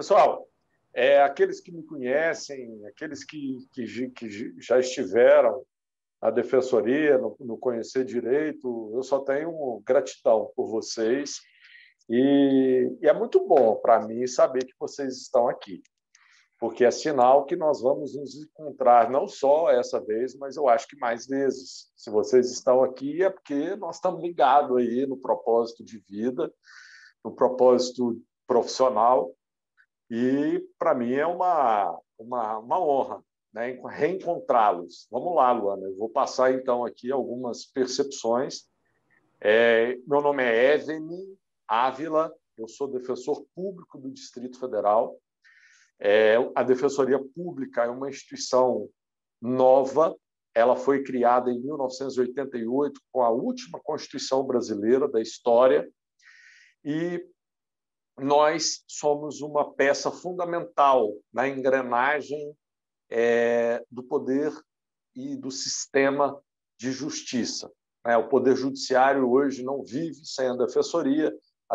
Pessoal, aqueles que me conhecem, aqueles que já estiveram na Defensoria, no Conhecer Direito, eu só tenho gratidão por vocês e é muito bom para mim saber que vocês estão aqui, porque é sinal que nós vamos nos encontrar não só essa vez, mas eu acho que mais vezes. Se vocês estão aqui é porque nós estamos ligados aí no propósito de vida, no propósito profissional, e para mim é uma honra, né, reencontrá-los. Vamos lá, Luana, eu vou passar então aqui algumas percepções. Meu nome é Eveni Ávila, eu sou defensor público do Distrito Federal. A Defensoria Pública é uma instituição nova, ela foi criada em 1988 com a última Constituição brasileira da história, e nós somos uma peça fundamental na engrenagem do poder e do sistema de justiça. O Poder Judiciário hoje não vive sem a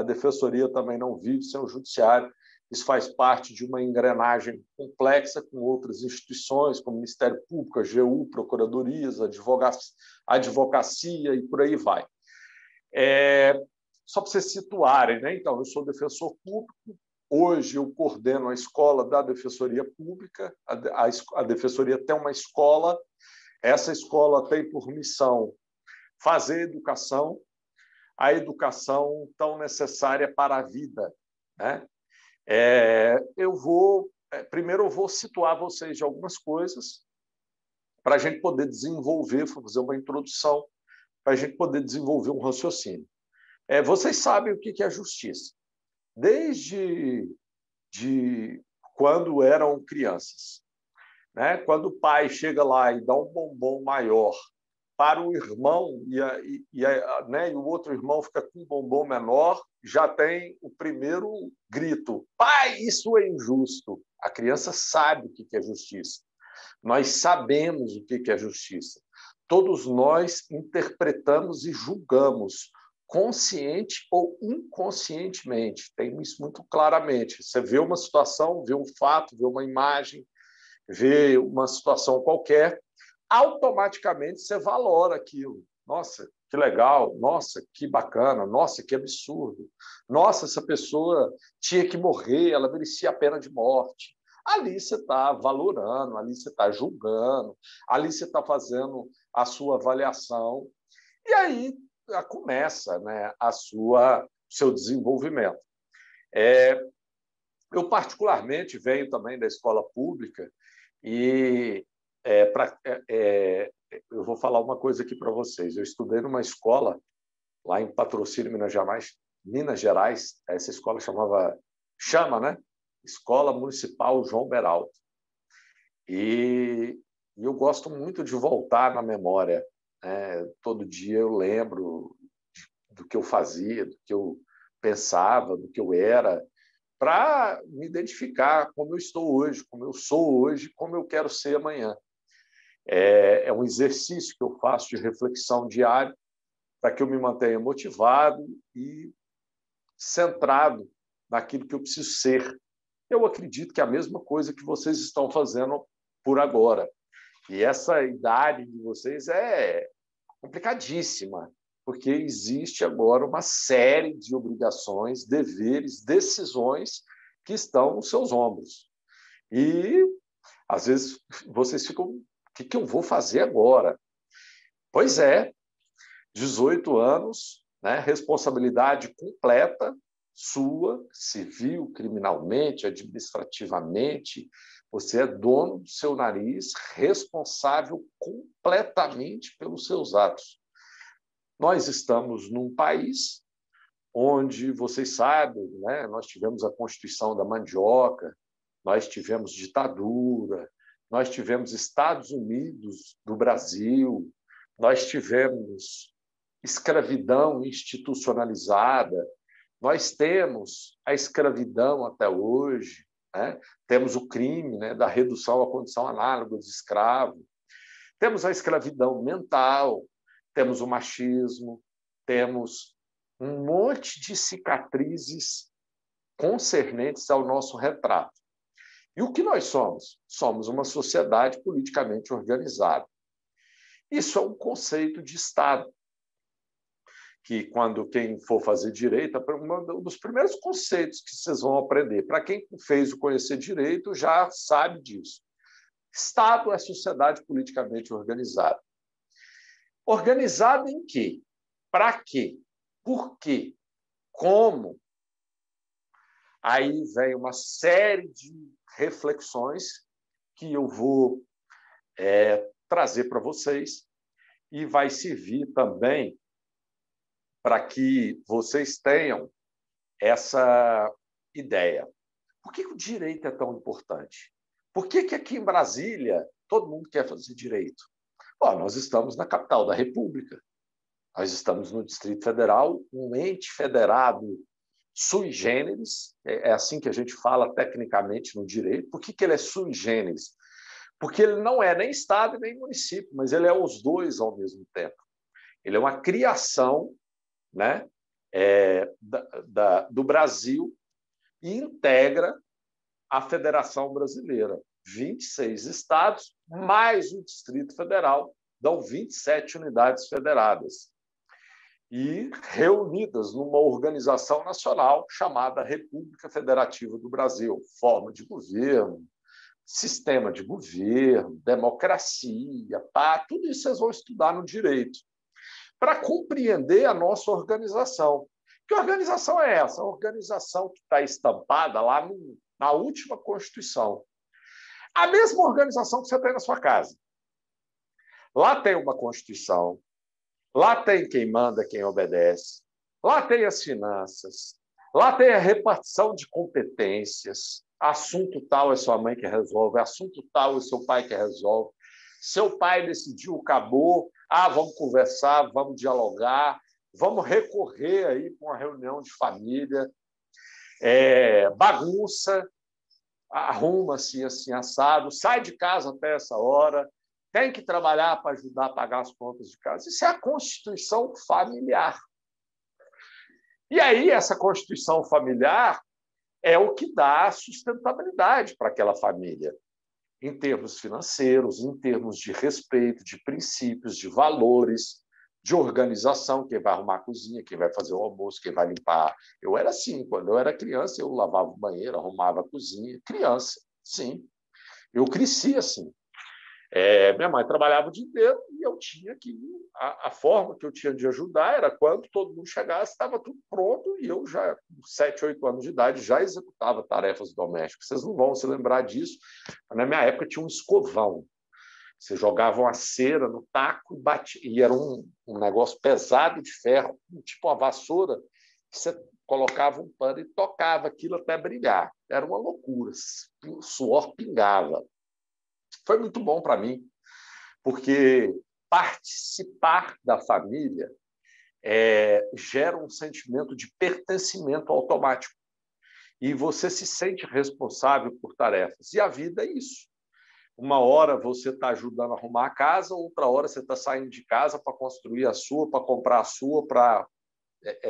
Defensoria também não vive sem o Judiciário. Isso faz parte de uma engrenagem complexa com outras instituições, como Ministério Público, AGU, Procuradorias, Advocacia e por aí vai. Só para vocês se situarem, né? Então, eu sou defensor público, hoje eu coordeno a escola da Defensoria Pública, a Defensoria tem uma escola, essa escola tem por missão fazer educação, a educação tão necessária para a vida, né? Primeiro eu vou situar vocês de algumas coisas para a gente poder desenvolver, fazer uma introdução, para a gente poder desenvolver um raciocínio. Vocês sabem o que é justiça. Desde quando eram crianças, né? Quando o pai chega lá e dá um bombom maior para o irmão e o outro irmão fica com um bombom menor, já tem o primeiro grito: pai, isso é injusto. A criança sabe o que é justiça. Nós sabemos o que é justiça. Todos nós interpretamos e julgamos, consciente ou inconscientemente. Tem isso muito claramente. Você vê uma situação, vê um fato, vê uma imagem, vê uma situação qualquer, automaticamente você valora aquilo. Nossa, que legal, nossa, que bacana, nossa, que absurdo. Nossa, essa pessoa tinha que morrer, ela merecia a pena de morte. Ali você está valorando, ali você está julgando, ali você está fazendo a sua avaliação. E aí começa, né, seu desenvolvimento. Eu, particularmente, venho também da escola pública e eu vou falar uma coisa aqui para vocês. Eu estudei numa escola lá em Patrocínio, Minas Gerais. Essa escola chama, né? Escola Municipal João Beraldo. E eu gosto muito de voltar na memória. Todo dia eu lembro do que eu fazia, do que eu pensava, do que eu era, para me identificar como eu estou hoje, como eu sou hoje, como eu quero ser amanhã. É um exercício que eu faço de reflexão diária para que eu me mantenha motivado e centrado naquilo que eu preciso ser. Eu acredito que é a mesma coisa que vocês estão fazendo por agora. E essa idade de vocês é complicadíssima, porque existe agora uma série de obrigações, deveres, decisões que estão nos seus ombros. E, às vezes, vocês ficam: o que eu vou fazer agora? Pois 18 anos, né, responsabilidade completa sua, civil, criminalmente, administrativamente. Você é dono do seu nariz, responsável completamente pelos seus atos. Nós estamos num país onde, vocês sabem, né, nós tivemos a Constituição da Mandioca, nós tivemos ditadura, nós tivemos Estados Unidos do Brasil, nós tivemos escravidão institucionalizada, nós temos a escravidão até hoje, né? Temos o crime, né, da redução à condição análoga de escravo, temos a escravidão mental, temos o machismo, temos um monte de cicatrizes concernentes ao nosso retrato. E o que nós somos? Somos uma sociedade politicamente organizada. Isso é um conceito de Estado, que quando quem for fazer direito, um dos primeiros conceitos que vocês vão aprender, para quem fez o Conhecer Direito já sabe disso. Estado é sociedade politicamente organizada. Organizada em quê? Para quê? Por quê? Como? Aí vem uma série de reflexões que eu vou trazer para vocês e vai servir também para que vocês tenham essa ideia. Por que o direito é tão importante? Por que aqui em Brasília todo mundo quer fazer direito? Bom, nós estamos na capital da República. Nós estamos no Distrito Federal, um ente federado sui generis, é assim que a gente fala tecnicamente no direito. Por que ele é sui generis? Porque ele não é nem Estado nem município, mas ele é os dois ao mesmo tempo. Ele é uma criação, né, do Brasil e integra a Federação Brasileira. 26 estados, mais o Distrito Federal, dão 27 unidades federadas. E reunidas numa organização nacional chamada República Federativa do Brasil. Forma de governo, sistema de governo, democracia, tudo isso vocês vão estudar no direito, para compreender a nossa organização. Que organização é essa? A organização que está estampada lá na última Constituição. A mesma organização que você tem na sua casa. Lá tem uma Constituição, lá tem quem manda, quem obedece, lá tem as finanças, lá tem a repartição de competências. Assunto tal é sua mãe que resolve, assunto tal é seu pai que resolve. Seu pai decidiu, acabou. Vamos conversar, vamos dialogar, vamos recorrer aí para uma reunião de família. Bagunça, arruma-se assim, assado, sai de casa até essa hora, tem que trabalhar para ajudar a pagar as contas de casa. Isso é a Constituição familiar. E aí, essa Constituição familiar é o que dá sustentabilidade para aquela família, em termos financeiros, em termos de respeito, de princípios, de valores, de organização, quem vai arrumar a cozinha, quem vai fazer o almoço, quem vai limpar. Eu era assim, quando eu era criança, eu lavava o banheiro, arrumava a cozinha. Criança, sim. Eu cresci assim. Minha mãe trabalhava o dia inteiro e eu tinha que... A forma que eu tinha de ajudar era quando todo mundo chegasse, estava tudo pronto e eu já, com 7, 8 anos de idade, já executava tarefas domésticas. Vocês não vão se lembrar disso. Na minha época tinha um escovão. Você jogava uma cera no taco e batia. E era um negócio pesado de ferro, tipo uma vassoura, que você colocava um pano e tocava aquilo até brilhar. Era uma loucura. O suor pingava. Foi muito bom para mim, porque participar da família gera um sentimento de pertencimento automático. E você se sente responsável por tarefas. E a vida é isso. Uma hora você está ajudando a arrumar a casa, outra hora você está saindo de casa para construir a sua, para comprar a sua, para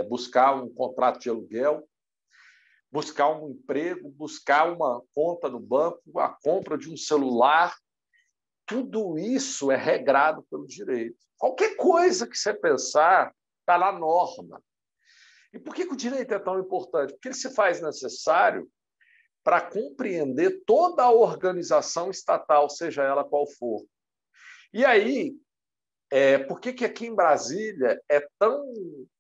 buscar um contrato de aluguel, buscar um emprego, buscar uma conta no banco, a compra de um celular. Tudo isso é regrado pelo direito. Qualquer coisa que você pensar está na norma. E por que o direito é tão importante? Porque ele se faz necessário para compreender toda a organização estatal, seja ela qual for. E aí, por que aqui em Brasília é tão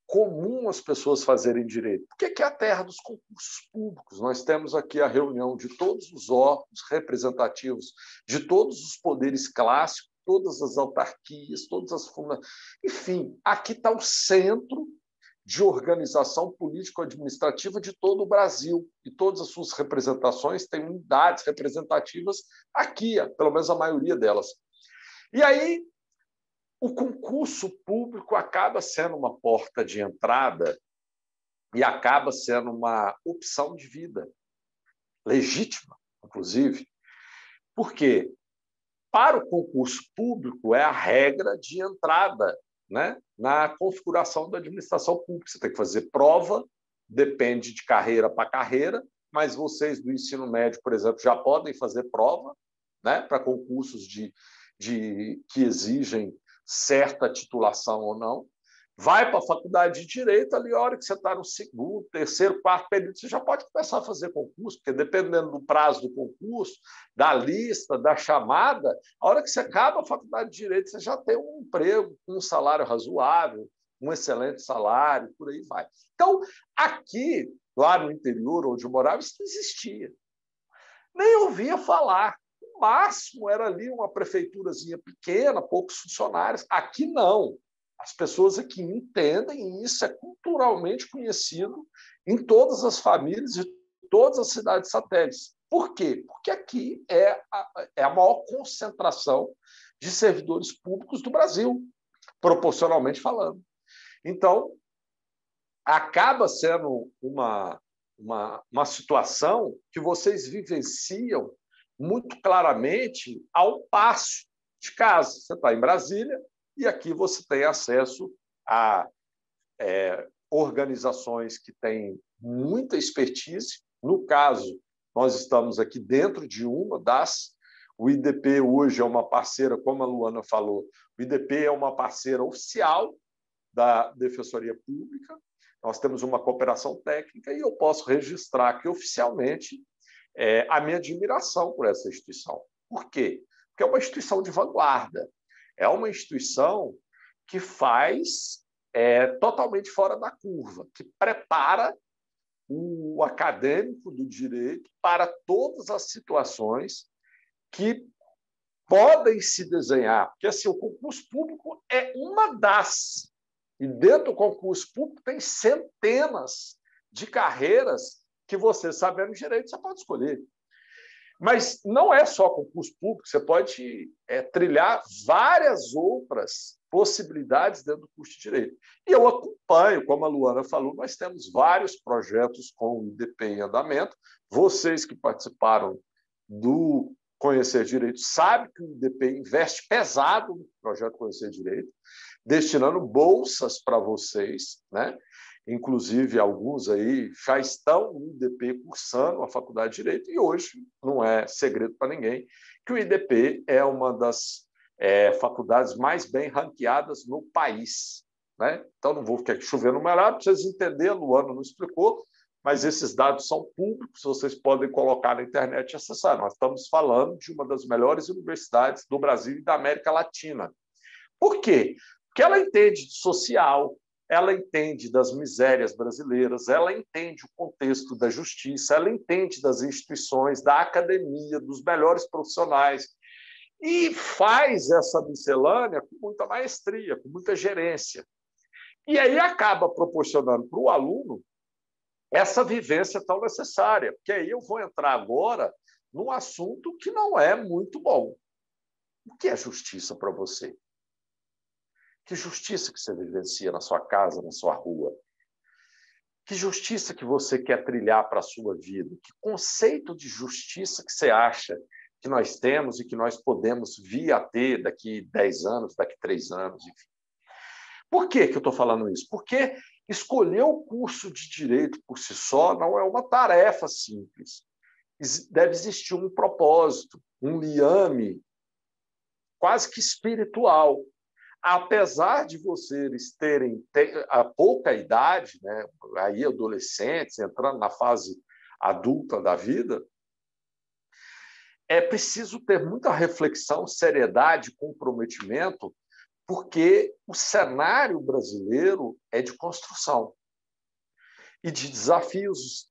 comum as pessoas fazerem direito? Porque é a terra dos concursos públicos. Nós temos aqui a reunião de todos os órgãos representativos, de todos os poderes clássicos, todas as autarquias, todas as fundações. Enfim, aqui está o centro de organização político-administrativa de todo o Brasil. E todas as suas representações têm unidades representativas aqui, pelo menos a maioria delas. E aí, o concurso público acaba sendo uma porta de entrada e acaba sendo uma opção de vida, legítima, inclusive, porque para o concurso público é a regra de entrada, né, na configuração da administração pública. Você tem que fazer prova depende de carreira para carreira, mas vocês do ensino médio, por exemplo, já podem fazer prova, né, para concursos que exigem certa titulação ou não. Vai para a faculdade de Direito, ali, a hora que você está no segundo, terceiro, quarto período, você já pode começar a fazer concurso, porque dependendo do prazo do concurso, da lista, da chamada, a hora que você acaba a faculdade de Direito, você já tem um emprego com um salário razoável, um excelente salário, por aí vai. Então, aqui, lá no interior, onde eu morava, isso não existia. Nem ouvia falar. O máximo era ali uma prefeiturazinha pequena, poucos funcionários. Aqui não. As pessoas aqui entendem, e isso é culturalmente conhecido em todas as famílias de todas as cidades satélites. Por quê? Porque aqui é a maior concentração de servidores públicos do Brasil, proporcionalmente falando. Então, acaba sendo uma situação que vocês vivenciam muito claramente ao passo de casa. Você está em Brasília, e aqui você tem acesso a organizações que têm muita expertise. No caso, nós estamos aqui dentro de uma das. O IDP hoje é uma parceira, como a Luana falou, o IDP é uma parceira oficial da Defensoria Pública. Nós temos uma cooperação técnica e eu posso registrar aqui oficialmente a minha admiração por essa instituição. Por quê? Porque é uma instituição de vanguarda. É uma instituição que faz totalmente fora da curva, que prepara o acadêmico do direito para todas as situações que podem se desenhar. Porque assim, o concurso público é uma das. E dentro do concurso público tem centenas de carreiras que você, sabendo direito, você pode escolher. Mas não é só concurso público, você pode trilhar várias outras possibilidades dentro do curso de Direito. E eu acompanho, como a Luana falou, nós temos vários projetos com o IDP em andamento. Vocês que participaram do Conhecer Direito sabem que o IDP investe pesado no projeto Conhecer Direito, destinando bolsas para vocês, né? Inclusive, alguns aí já estão no IDP cursando a Faculdade de Direito, e hoje não é segredo para ninguém que o IDP é uma das faculdades mais bem ranqueadas no país, né? Então, não vou ficar aqui chovendo molhado, para vocês entenderem, a Luana não explicou, mas esses dados são públicos, vocês podem colocar na internet e acessar. Nós estamos falando de uma das melhores universidades do Brasil e da América Latina. Por quê? Porque ela entende de social, ela entende das misérias brasileiras, ela entende o contexto da justiça, ela entende das instituições, da academia, dos melhores profissionais, e faz essa miscelânea com muita maestria, com muita gerência. E aí acaba proporcionando para o aluno essa vivência tão necessária, porque aí eu vou entrar agora num assunto que não é muito bom. O que é justiça para você? Que justiça que você vivencia na sua casa, na sua rua? Que justiça que você quer trilhar para a sua vida? Que conceito de justiça que você acha que nós temos e que nós podemos vir a ter daqui 10 anos, daqui 3 anos, enfim. Por que eu estou falando isso? Porque escolher o curso de Direito por si só não é uma tarefa simples. Deve existir um propósito, um liame quase que espiritual. Apesar de vocês terem a pouca idade, né, aí adolescentes, entrando na fase adulta da vida, é preciso ter muita reflexão, seriedade, comprometimento, porque o cenário brasileiro é de construção e de desafios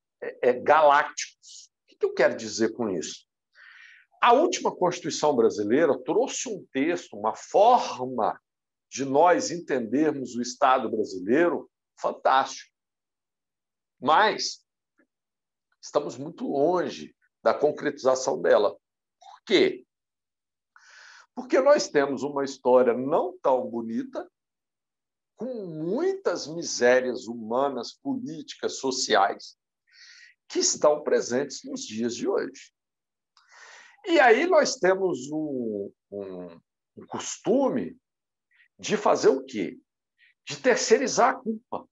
galácticos. O que eu quero dizer com isso? A última Constituição brasileira trouxe um texto, uma forma de nós entendermos o Estado brasileiro fantástico. Mas estamos muito longe da concretização dela. Por quê? Porque nós temos uma história não tão bonita, com muitas misérias humanas, políticas, sociais, que estão presentes nos dias de hoje. E aí nós temos um costume de fazer o quê? De terceirizar a culpa.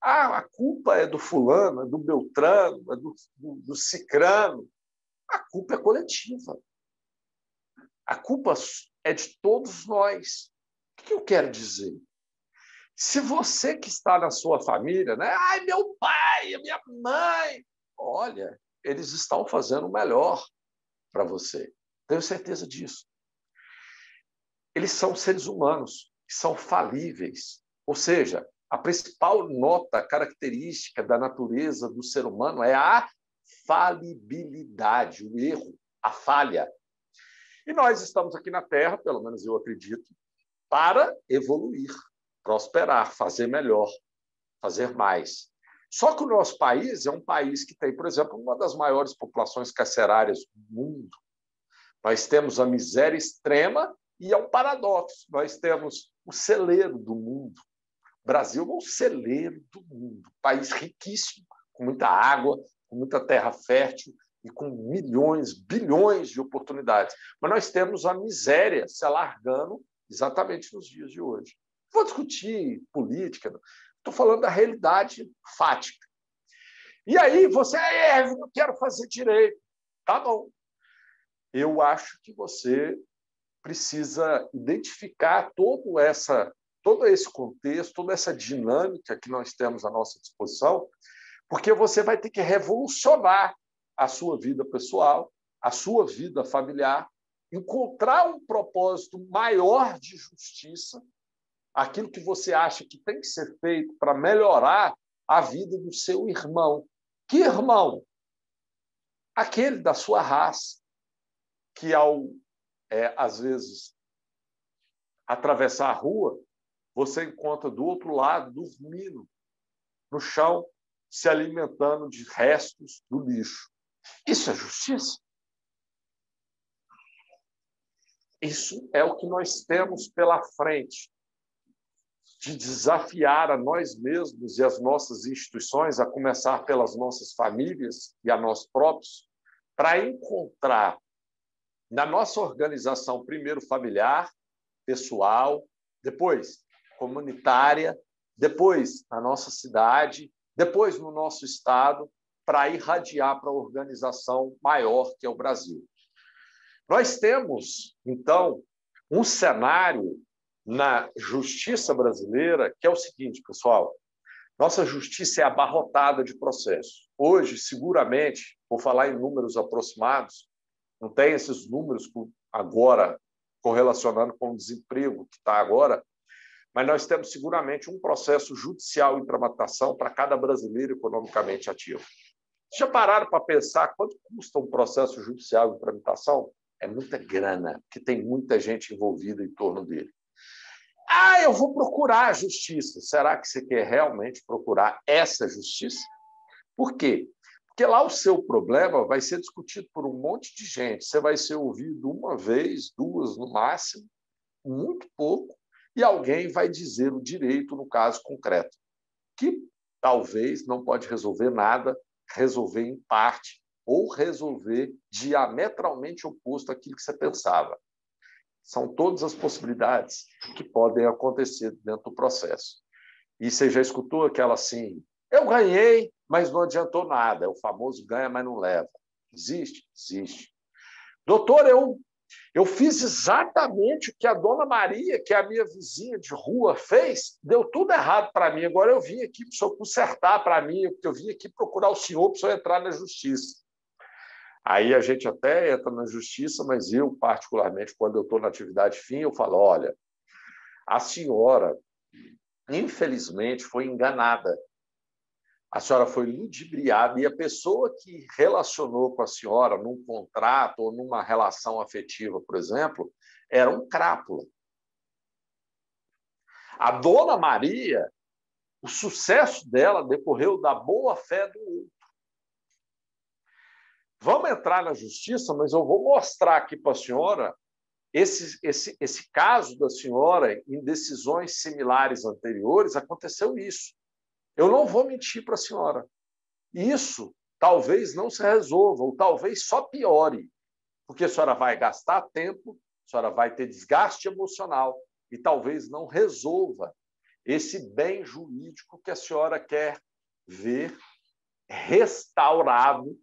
Ah, a culpa é do fulano, é do beltrano, é do cicrano. A culpa é coletiva. A culpa é de todos nós. O que eu quero dizer? Se você que está na sua família, né? Ai, meu pai, minha mãe, olha, eles estão fazendo o melhor para você. Tenho certeza disso. Eles são seres humanos, são falíveis. Ou seja, a principal nota característica da natureza do ser humano é a falibilidade, o erro, a falha. E nós estamos aqui na Terra, pelo menos eu acredito, para evoluir, prosperar, fazer melhor, fazer mais. Só que o nosso país é um país que tem, por exemplo, uma das maiores populações carcerárias do mundo. Nós temos a miséria extrema e é um paradoxo. Nós temos o celeiro do mundo. O Brasil é um celeiro do mundo, um país riquíssimo, com muita água, com muita terra fértil e com milhões, bilhões de oportunidades. Mas nós temos a miséria se alargando exatamente nos dias de hoje. Não vou discutir política, estou falando da realidade fática. E aí você, não quero fazer direito. Tá bom. Eu acho que você precisa identificar todo esse contexto, toda essa dinâmica que nós temos à nossa disposição, porque você vai ter que revolucionar a sua vida pessoal, a sua vida familiar, encontrar um propósito maior de justiça, aquilo que você acha que tem que ser feito para melhorar a vida do seu irmão. Que irmão? Aquele da sua raça, que às vezes, atravessar a rua, você encontra do outro lado, dormindo no chão, se alimentando de restos do lixo. Isso é justiça? Isso é o que nós temos pela frente, de desafiar a nós mesmos e as nossas instituições, a começar pelas nossas famílias e a nós próprios, para encontrar na nossa organização, primeiro familiar, pessoal, depois comunitária, depois na nossa cidade, depois no nosso estado, para irradiar para a organização maior que é o Brasil. Nós temos, então, um cenário na justiça brasileira que é o seguinte, pessoal, nossa justiça é abarrotada de processos. Hoje, seguramente, vou falar em números aproximados, não tem esses números agora correlacionando com o desemprego que está agora, mas nós temos seguramente um processo judicial em tramitação para cada brasileiro economicamente ativo. Já pararam para pensar quanto custa um processo judicial em tramitação? É muita grana, porque tem muita gente envolvida em torno dele. Ah, eu vou procurar a justiça. Será que você quer realmente procurar essa justiça? Por quê? Porque lá o seu problema vai ser discutido por um monte de gente. Você vai ser ouvido uma vez, duas no máximo, muito pouco, e alguém vai dizer o direito no caso concreto, que talvez não pode resolver nada, resolver em parte, ou resolver diametralmente oposto àquilo que você pensava. São todas as possibilidades que podem acontecer dentro do processo. E você já escutou aquela assim, eu ganhei, mas não adiantou nada. É o famoso ganha, mas não leva. Existe? Existe. Doutor, eu fiz exatamente o que a dona Maria, que é a minha vizinha de rua, fez. Deu tudo errado para mim. Agora eu vim aqui para o senhor consertar para mim, porque eu vim aqui procurar o senhor para o senhor entrar na justiça. Aí a gente até entra na justiça, mas eu, particularmente, quando eu estou na atividade fim, eu falo, olha, a senhora, infelizmente, foi enganada. A senhora foi ludibriada e a pessoa que relacionou com a senhora num contrato ou numa relação afetiva, por exemplo, era um crápula. A dona Maria, o sucesso dela decorreu da boa-fé do outro. Vamos entrar na justiça, mas eu vou mostrar aqui para a senhora esse caso da senhora em decisões similares anteriores, aconteceu isso. Eu não vou mentir para a senhora. Isso talvez não se resolva, ou talvez só piore, porque a senhora vai gastar tempo, a senhora vai ter desgaste emocional e talvez não resolva esse bem jurídico que a senhora quer ver restaurado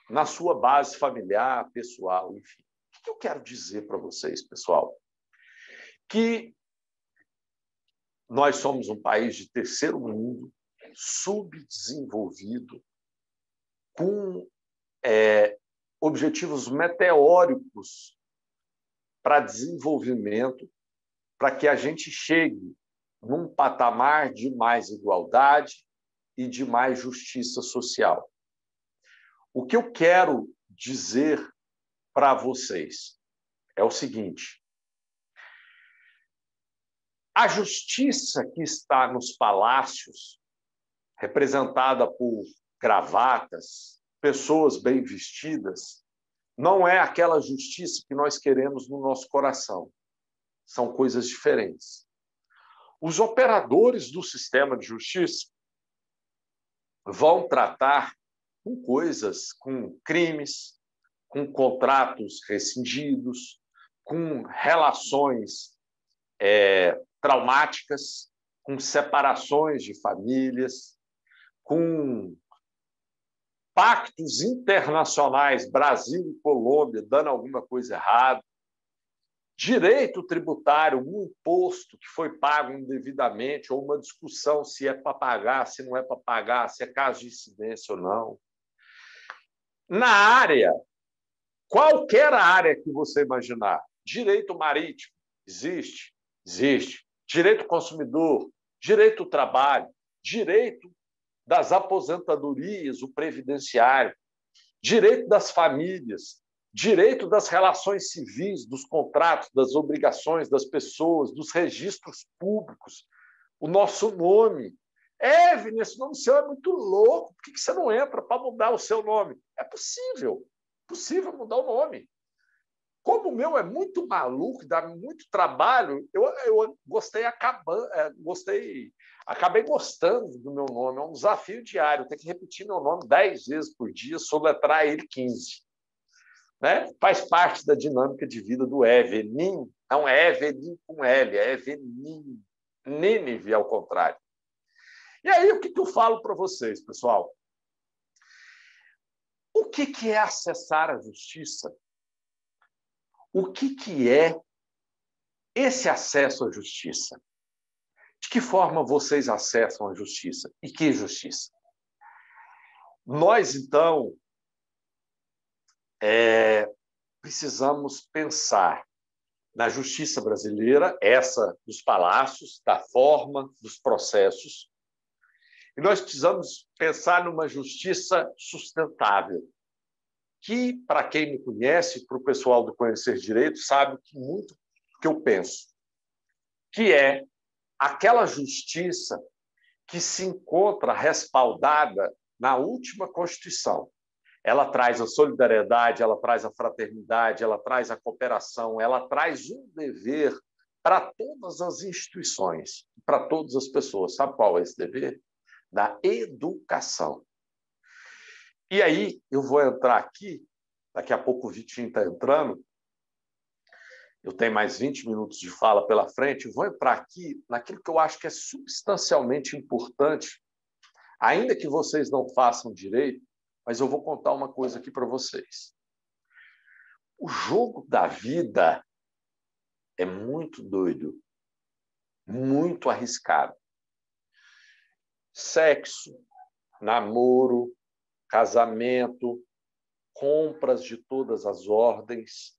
na sua base familiar, pessoal, enfim. O que eu quero dizer para vocês, pessoal? Que nós somos um país de terceiro mundo, subdesenvolvido, com objetivos meteóricos para desenvolvimento, para que a gente chegue num patamar de mais igualdade e de mais justiça social. O que eu quero dizer para vocês é o seguinte: a justiça que está nos palácios, representada por gravatas, pessoas bem vestidas, não é aquela justiça que nós queremos no nosso coração. São coisas diferentes. Os operadores do sistema de justiça vão tratar com coisas, com crimes, com contratos rescindidos, com relações traumáticas, com separações de famílias, com pactos internacionais, Brasil e Colômbia, dando alguma coisa errada, direito tributário, um imposto que foi pago indevidamente, ou uma discussão se é para pagar, se não é para pagar, se é caso de incidência ou não. Na área, qualquer área que você imaginar, direito marítimo, existe? Existe. Direito consumidor, direito do trabalho, direito das aposentadorias, o previdenciário, direito das famílias, direito das relações civis, dos contratos, das obrigações das pessoas, dos registros públicos, o nosso nome. Vini, esse nome seu é muito louco, por que você não entra para mudar o seu nome? É possível mudar o nome. Como o meu é muito maluco, dá muito trabalho, eu acabei gostando do meu nome. É um desafio diário. Eu tenho que repetir meu nome 10 vezes por dia, soletrar ele 15. Né? Faz parte da dinâmica de vida do Evenin. Não é Evenin com L, é Evenin. Nínive, ao contrário. E aí, o que eu falo para vocês, pessoal? O que é acessar a justiça? O que é esse acesso à justiça? De que forma vocês acessam a justiça? E que justiça? Nós, então, precisamos pensar na justiça brasileira, essa dos palácios, da forma, dos processos, e nós precisamos pensar numa justiça sustentável, que, para quem me conhece, para o pessoal do Conhecer Direito, sabe que muito que eu penso, que é aquela justiça que se encontra respaldada na última Constituição. Ela traz a solidariedade, ela traz a fraternidade, ela traz a cooperação, ela traz um dever para todas as instituições, para todas as pessoas. Sabe qual é esse dever? Da educação. E aí, eu vou entrar aqui, daqui a pouco o Vitinho está entrando, eu tenho mais 20 minutos de fala pela frente, eu vou entrar aqui naquilo que eu acho que é substancialmente importante, ainda que vocês não façam direito, mas eu vou contar uma coisa aqui para vocês. O jogo da vida é muito doido, muito arriscado. Sexo, namoro, casamento, compras de todas as ordens,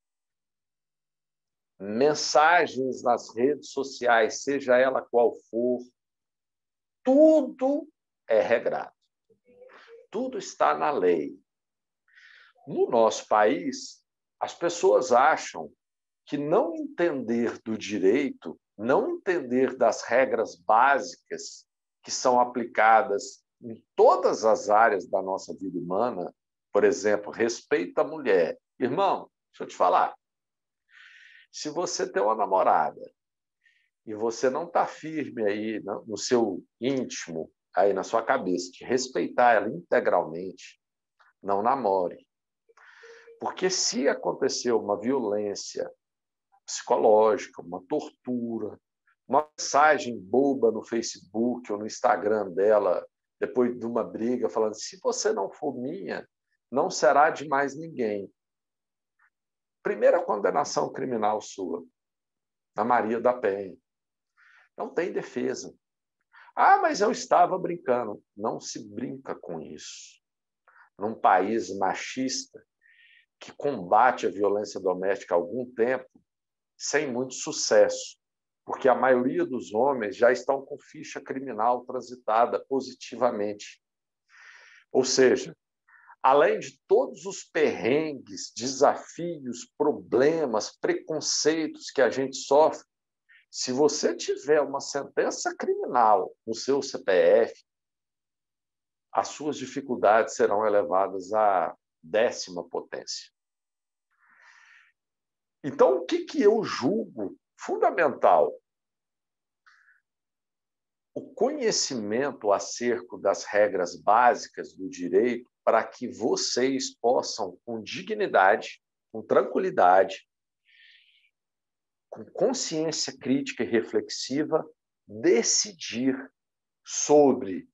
mensagens nas redes sociais, seja ela qual for, tudo é regrado. Tudo está na lei. No nosso país, as pessoas acham que não entender do direito, não entender das regras básicas que são aplicadas em todas as áreas da nossa vida humana, por exemplo, respeito à mulher. Irmão, deixa eu te falar. Se você tem uma namorada e você não está firme aí no seu íntimo, aí na sua cabeça, de respeitar ela integralmente, não namore. Porque se acontecer uma violência psicológica, uma tortura, uma mensagem boba no Facebook ou no Instagram dela, depois de uma briga, falando: se você não for minha, não será de mais ninguém. Primeira condenação criminal sua, a Maria da Penha. Não tem defesa. Ah, mas eu estava brincando. Não se brinca com isso. Num país machista que combate a violência doméstica há algum tempo, sem muito sucesso, porque a maioria dos homens já estão com ficha criminal transitada positivamente. Ou seja, além de todos os perrengues, desafios, problemas, preconceitos que a gente sofre, se você tiver uma sentença criminal no seu CPF, as suas dificuldades serão elevadas à 10ª potência. Então, o que eu julgo fundamental? O conhecimento acerca das regras básicas do direito para que vocês possam, com dignidade, com tranquilidade, com consciência crítica e reflexiva, decidir sobre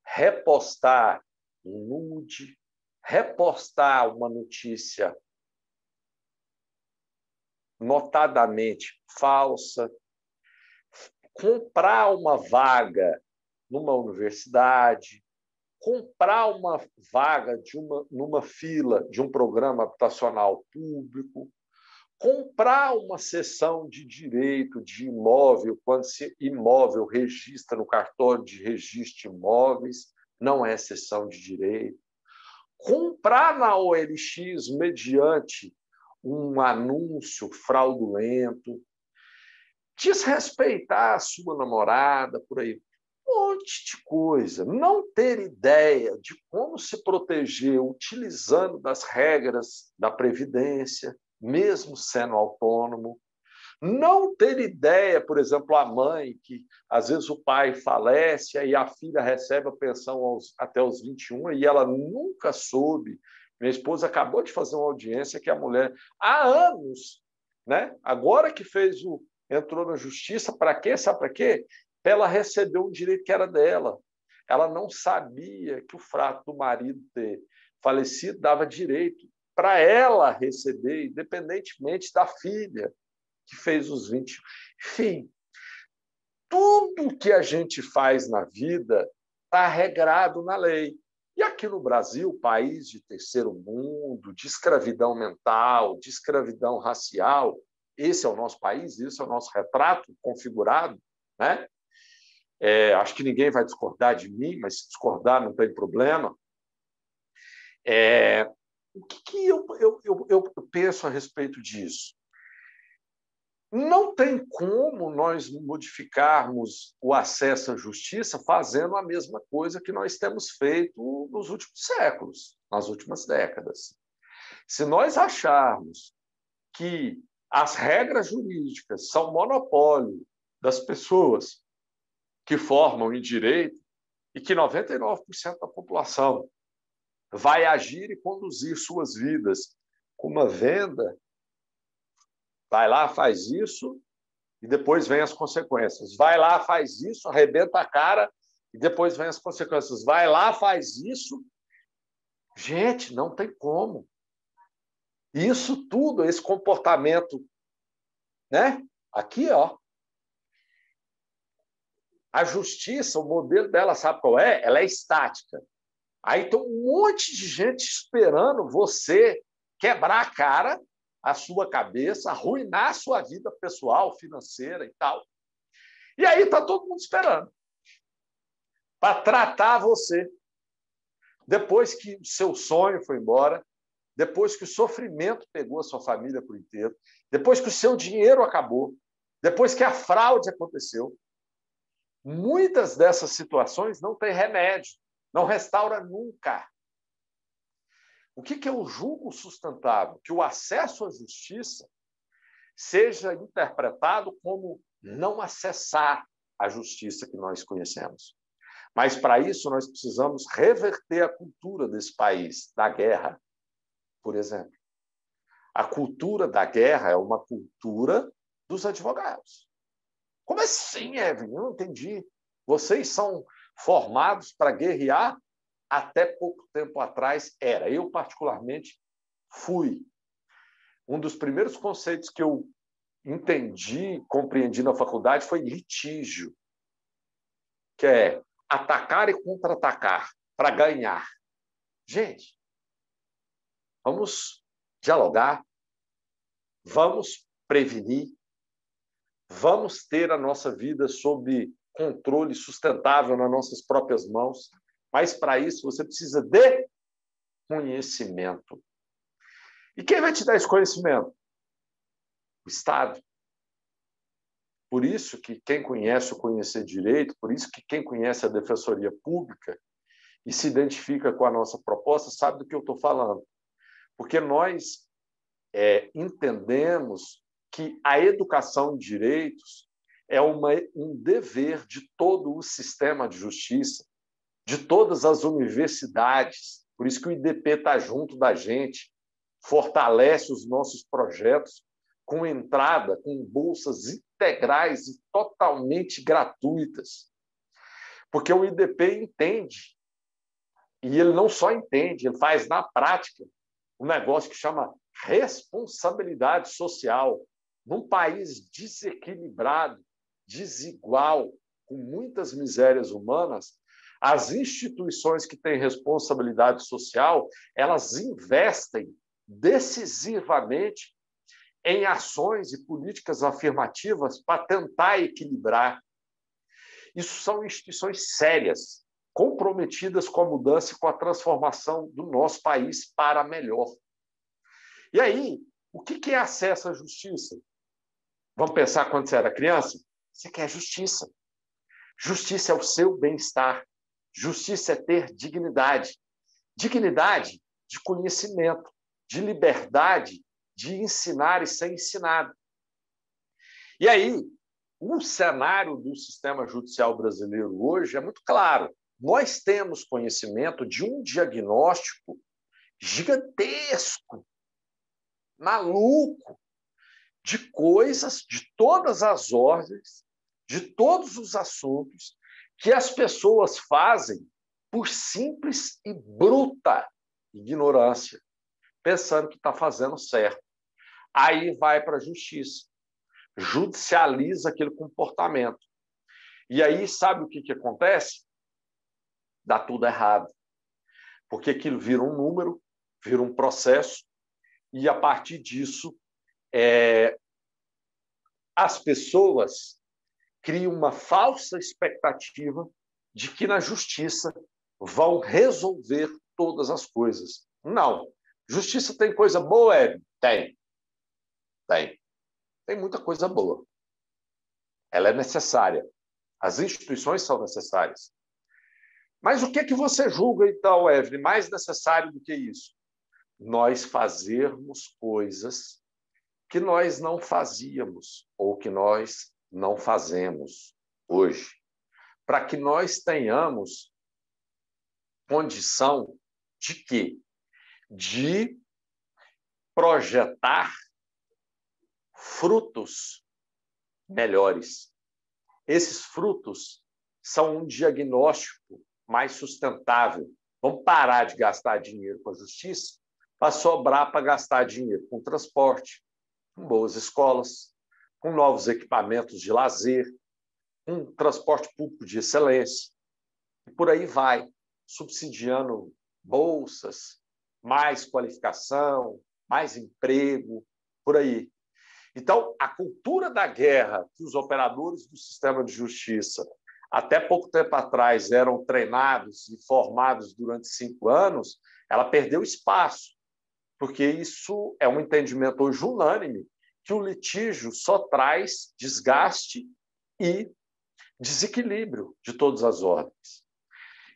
repostar um nude, repostar uma notícia notadamente falsa, comprar uma vaga numa universidade, comprar uma vaga numa fila de um programa habitacional público, comprar uma sessão de direito de imóvel, quando esse imóvel registra no cartório de registro de imóveis, não é sessão de direito. Comprar na OLX mediante um anúncio fraudulento, desrespeitar a sua namorada, por aí. Um monte de coisa. Não ter ideia de como se proteger utilizando das regras da Previdência, mesmo sendo autônomo. Não ter ideia, por exemplo, a mãe, que às vezes o pai falece e a filha recebe a pensão até os 21 e ela nunca soube. Minha esposa acabou de fazer uma audiência que a mulher, há anos, né? Agora que entrou na justiça, para quê? Sabe para quê? Para ela receber um direito que era dela. Ela não sabia que o fato do marido ter falecido dava direito para ela receber, independentemente da filha que fez os 20. Enfim, tudo que a gente faz na vida está regrado na lei. E aqui no Brasil, país de terceiro mundo, de escravidão mental, de escravidão racial, esse é o nosso país, esse é o nosso retrato configurado, né? Acho que ninguém vai discordar de mim, mas se discordar não tem problema. O que eu penso a respeito disso? Não tem como nós modificarmos o acesso à justiça fazendo a mesma coisa que nós temos feito nos últimos séculos, nas últimas décadas. Se nós acharmos que as regras jurídicas são monopólio das pessoas que formam em direito e que 99% da população vai agir e conduzir suas vidas com uma venda, vai lá, faz isso e depois vem as consequências. Vai lá, faz isso, arrebenta a cara e depois vem as consequências. Vai lá, faz isso. Gente, não tem como. Isso tudo, esse comportamento, né? Aqui, ó. A justiça, o modelo dela, sabe qual é? Ela é estática. Aí tem um monte de gente esperando você quebrar a cara, a sua cabeça, arruinar a sua vida pessoal, financeira e tal. E aí está todo mundo esperando para tratar você. Depois que o seu sonho foi embora, depois que o sofrimento pegou a sua família por inteiro, depois que o seu dinheiro acabou, depois que a fraude aconteceu. Muitas dessas situações não têm remédio, não restaura nunca. O que eu julgo sustentável? Que o acesso à justiça seja interpretado como não acessar a justiça que nós conhecemos. Mas, para isso, nós precisamos reverter a cultura desse país, da guerra, por exemplo. A cultura da guerra é uma cultura dos advogados. Como assim, Evelyn? Eu não entendi. Vocês são formados para guerrear? Até pouco tempo atrás era. Eu, particularmente, fui. Um dos primeiros conceitos que eu entendi, compreendi na faculdade foi litígio, que é atacar e contra-atacar para ganhar. Gente, vamos dialogar, vamos prevenir, vamos ter a nossa vida sob controle sustentável nas nossas próprias mãos, mas para isso você precisa de conhecimento. E quem vai te dar esse conhecimento? O Estado. Por isso que quem conhece o Conhecer Direito, por isso que quem conhece a Defensoria Pública e se identifica com a nossa proposta, sabe do que eu estou falando. Porque nós entendemos que a educação de direitos é um dever de todo o sistema de justiça, de todas as universidades. Por isso que o IDP está junto da gente, fortalece os nossos projetos com entrada, com bolsas integrais e totalmente gratuitas. Porque o IDP entende, e ele não só entende, ele faz na prática um negócio que chama responsabilidade social. Num país desequilibrado, desigual, com muitas misérias humanas, as instituições que têm responsabilidade social, elas investem decisivamente em ações e políticas afirmativas para tentar equilibrar. Isso são instituições sérias, comprometidas com a mudança e com a transformação do nosso país para melhor. E aí, o que é acesso à justiça? Vamos pensar quando você era criança? Você quer justiça. Justiça é o seu bem-estar. Justiça é ter dignidade. Dignidade de conhecimento, de liberdade de ensinar e ser ensinado. E aí, o cenário do sistema judicial brasileiro hoje é muito claro. Nós temos conhecimento de um diagnóstico gigantesco, maluco, de coisas de todas as ordens, de todos os assuntos, que as pessoas fazem por simples e bruta ignorância, pensando que está fazendo certo. Aí vai para a justiça, judicializa aquele comportamento. E aí, sabe o que acontece? Dá tudo errado. Porque aquilo vira um número, vira um processo, e a partir disso, as pessoas criam uma falsa expectativa de que na justiça vão resolver todas as coisas. Não. Justiça tem coisa boa, Hélio? Tem. Tem muita coisa boa. Ela é necessária. As instituições são necessárias. Mas o que é que você julga, então, Evelyn, mais necessário do que isso? Nós fazermos coisas que nós não fazíamos ou que nós não fazemos hoje, para que nós tenhamos condição de quê? De projetar frutos melhores. Esses frutos são um diagnóstico mais sustentável. Vamos parar de gastar dinheiro com a justiça para sobrar para gastar dinheiro com transporte, com boas escolas, com novos equipamentos de lazer, com transporte público de excelência. E por aí vai, subsidiando bolsas, mais qualificação, mais emprego, por aí. Então, a cultura da guerra que os operadores do sistema de justiça, até pouco tempo atrás, eram treinados e formados durante 5 anos, ela perdeu espaço, porque isso é um entendimento hoje unânime, que o litígio só traz desgaste e desequilíbrio de todas as ordens.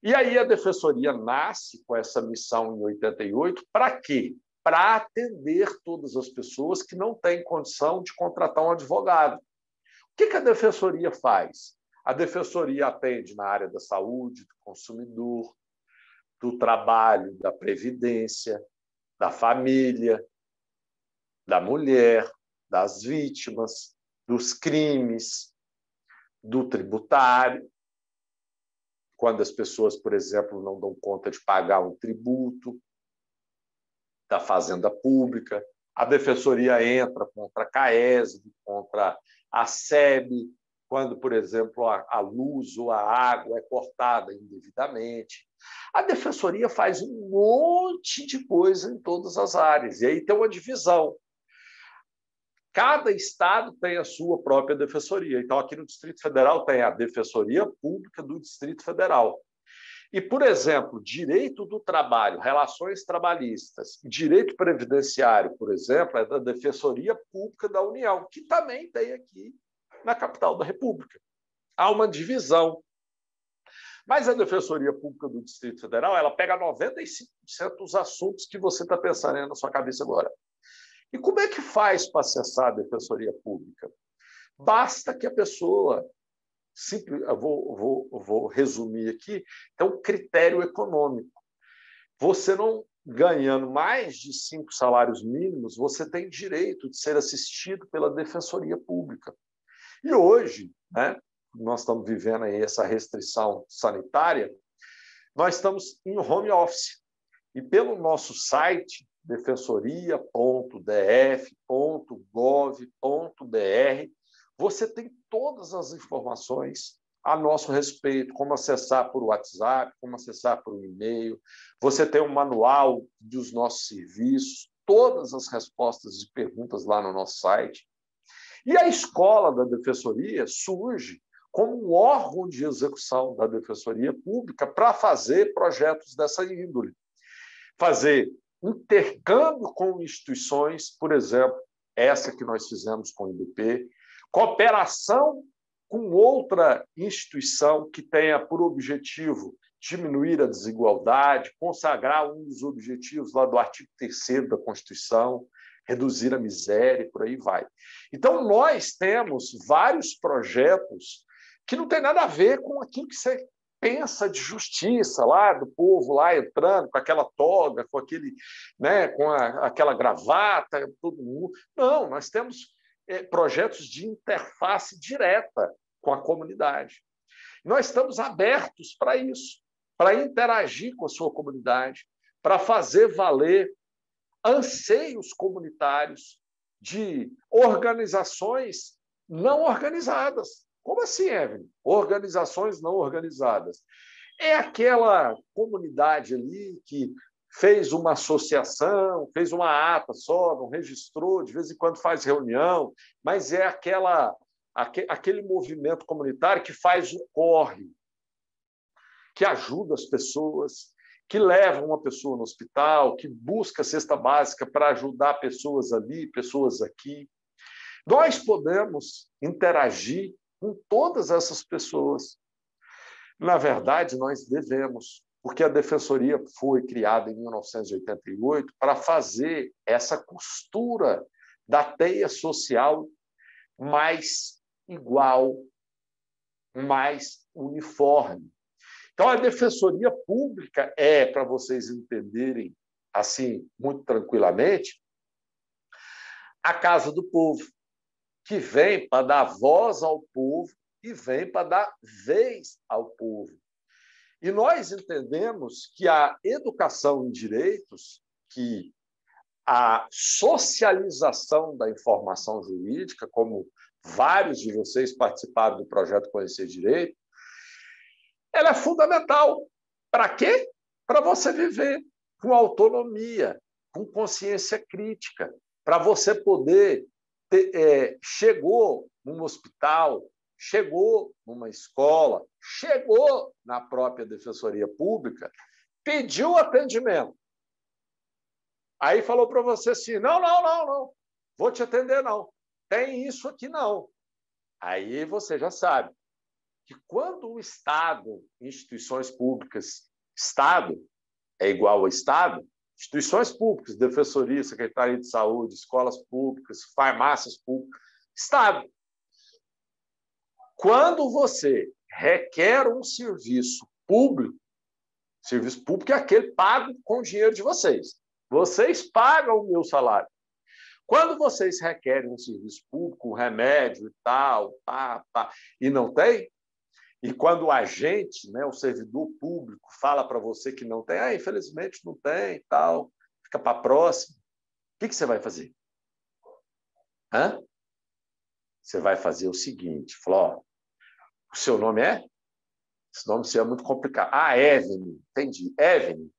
E aí a Defensoria nasce com essa missão em 88, para quê? Para atender todas as pessoas que não têm condição de contratar um advogado. O que a Defensoria faz? A Defensoria atende na área da saúde, do consumidor, do trabalho, da previdência, da família, da mulher, das vítimas, dos crimes. do tributário, quando as pessoas, por exemplo, não dão conta de pagar um tributo, da Fazenda Pública. A Defensoria entra contra a CAESB, contra a SEB, quando, por exemplo, a luz ou a água é cortada indevidamente. A Defensoria faz um monte de coisa em todas as áreas, e aí tem uma divisão. Cada estado tem a sua própria defensoria. Então, aqui no Distrito Federal tem a Defensoria Pública do Distrito Federal. E, por exemplo, direito do trabalho, relações trabalhistas, direito previdenciário, por exemplo, é da Defensoria Pública da União, que também tem aqui na capital da República. Há uma divisão. Mas a Defensoria Pública do Distrito Federal, ela pega 95% dos assuntos que você está pensando aí na sua cabeça agora. E como é que faz para acessar a Defensoria Pública? Basta que a pessoa... Eu vou resumir aqui, é um critério econômico. Você não ganhando mais de 5 salários mínimos, você tem direito de ser assistido pela Defensoria Pública. E hoje, né, nós estamos vivendo aí essa restrição sanitária, nós estamos em home office. E pelo nosso site, defensoria.df.gov.br, você tem todas as informações a nosso respeito, como acessar por WhatsApp, como acessar por e-mail. Você tem um manual dos nossos serviços, todas as respostas de perguntas lá no nosso site. E a escola da Defensoria surge como um órgão de execução da Defensoria Pública para fazer projetos dessa índole. Fazer intercâmbio com instituições, por exemplo, essa que nós fizemos com o IBP, cooperação com outra instituição que tenha por objetivo diminuir a desigualdade, consagrar um dos objetivos lá do artigo 3º da Constituição, reduzir a miséria, e por aí vai. Então, nós temos vários projetos que não tem nada a ver com aquilo que você pensa de justiça lá, do povo lá entrando com aquela toga, com aquele, né, com aquela gravata, todo mundo. Não, nós temos projetos de interface direta com a comunidade. Nós estamos abertos para isso, para interagir com a sua comunidade, para fazer valer anseios comunitários de organizações não organizadas. Como assim, Evelyn? Organizações não organizadas. É aquela comunidade ali que fez uma associação, fez uma ata só, não registrou, de vez em quando faz reunião, mas é aquele movimento comunitário que faz o corre, que ajuda as pessoas, que leva uma pessoa no hospital, que busca cesta básica para ajudar pessoas ali, pessoas aqui. Nós podemos interagir com todas essas pessoas. Na verdade, nós devemos, porque a Defensoria foi criada em 1988 para fazer essa costura da teia social mais igual, mais uniforme. Então, a Defensoria Pública é, para vocês entenderem assim, muito tranquilamente, a Casa do Povo, que vem para dar voz ao povo e vem para dar vez ao povo. E nós entendemos que a educação em direitos, que a socialização da informação jurídica, como vários de vocês participaram do projeto Conhecer Direito, ela é fundamental. Para quê? Para você viver com autonomia, com consciência crítica, para você poder chegou num hospital, chegou numa escola, chegou na própria Defensoria Pública, pediu atendimento. Aí falou para você assim, não, vou te atender não, tem isso aqui não. Aí você já sabe que quando o Estado, instituições públicas, Estado é igual a Estado, instituições públicas, Defensoria, Secretaria de Saúde, escolas públicas, farmácias públicas, Estado. Quando você requer um serviço público é aquele pago com o dinheiro de vocês. Vocês pagam o meu salário. Quando vocês requerem um serviço público, um remédio e tal, e não tem, e quando o agente, né, o servidor público, fala para você que não tem, infelizmente não tem e tal, fica para a próxima, o que você vai fazer? Você vai fazer o seguinte, falou, o seu nome é? Esse nome seu é muito complicado. Evelyn, entendi. Evelyn,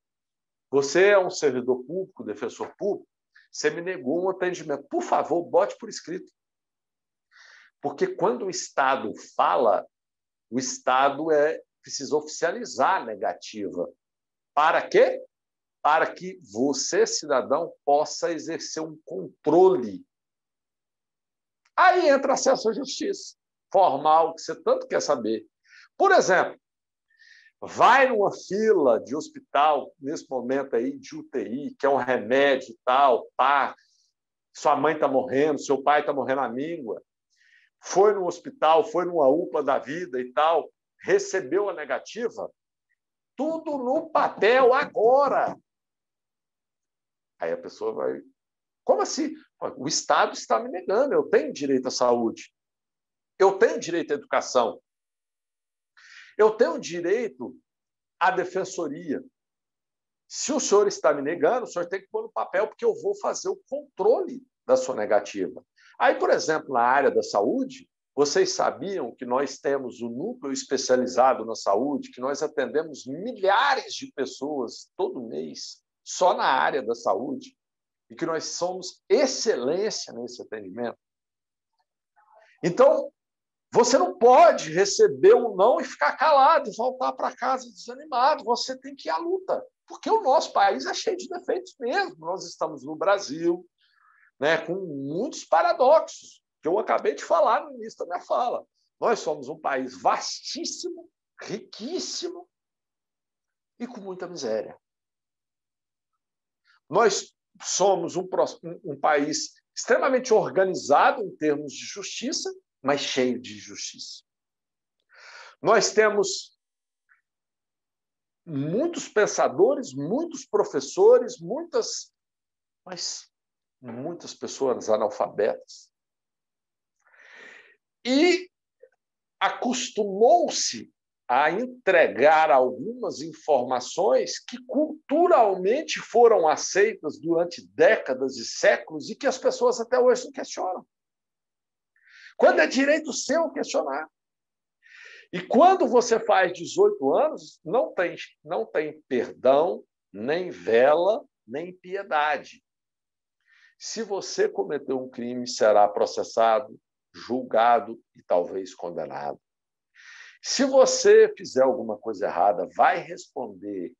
você é um servidor público, defensor público, você me negou um atendimento. Por favor, bote por escrito. Porque quando o Estado fala, o Estado precisa oficializar a negativa. Para quê? Para que você, cidadão, possa exercer um controle. Aí entra acesso à justiça, formal, que você tanto quer saber. Por exemplo, vai numa fila de hospital, nesse momento aí, de UTI, que é um remédio e tal, sua mãe está morrendo, seu pai está morrendo à míngua, foi no hospital, foi numa UPA da vida e tal, recebeu a negativa, tudo no papel agora. Aí a pessoa vai... Como assim? O Estado está me negando, eu tenho direito à saúde, eu tenho direito à educação, eu tenho direito à defensoria. Se o senhor está me negando, o senhor tem que pôr no papel, porque eu vou fazer o controle da sua negativa. Aí, por exemplo, na área da saúde, vocês sabiam que nós temos um núcleo especializado na saúde, que nós atendemos milhares de pessoas todo mês, só na área da saúde, e que nós somos excelência nesse atendimento? Então, você não pode receber um não e ficar calado e voltar para casa desanimado. Você tem que ir à luta, porque o nosso país é cheio de defeitos mesmo. Nós estamos no Brasil, né, com muitos paradoxos, que eu acabei de falar no início da minha fala. Nós somos um país vastíssimo, riquíssimo e com muita miséria. Nós somos um país extremamente organizado em termos de justiça, mas cheio de injustiça. Nós temos muitos pensadores, muitos professores, muitas pessoas analfabetas. E acostumou-se a entregar algumas informações que culturalmente foram aceitas durante décadas e séculos e que as pessoas até hoje não questionam. Quando é direito seu questionar. E quando você faz 18 anos, não tem perdão, nem vela, nem piedade. Se você cometeu um crime, será processado, julgado e talvez condenado. Se você fizer alguma coisa errada, vai responder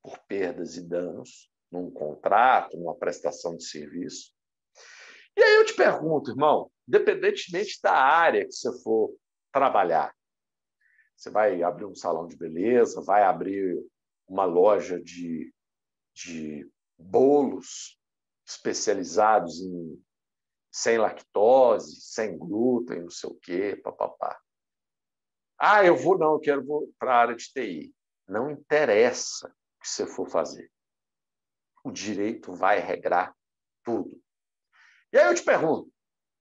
por perdas e danos num contrato, numa prestação de serviço. E aí eu te pergunto, irmão, independentemente da área que você for trabalhar, você vai abrir um salão de beleza, vai abrir uma loja de bolos especializados em sem lactose, sem glúten, não sei o quê, papapá. Eu quero para a área de TI. Não interessa o que você for fazer. O direito vai regrar tudo. E aí eu te pergunto,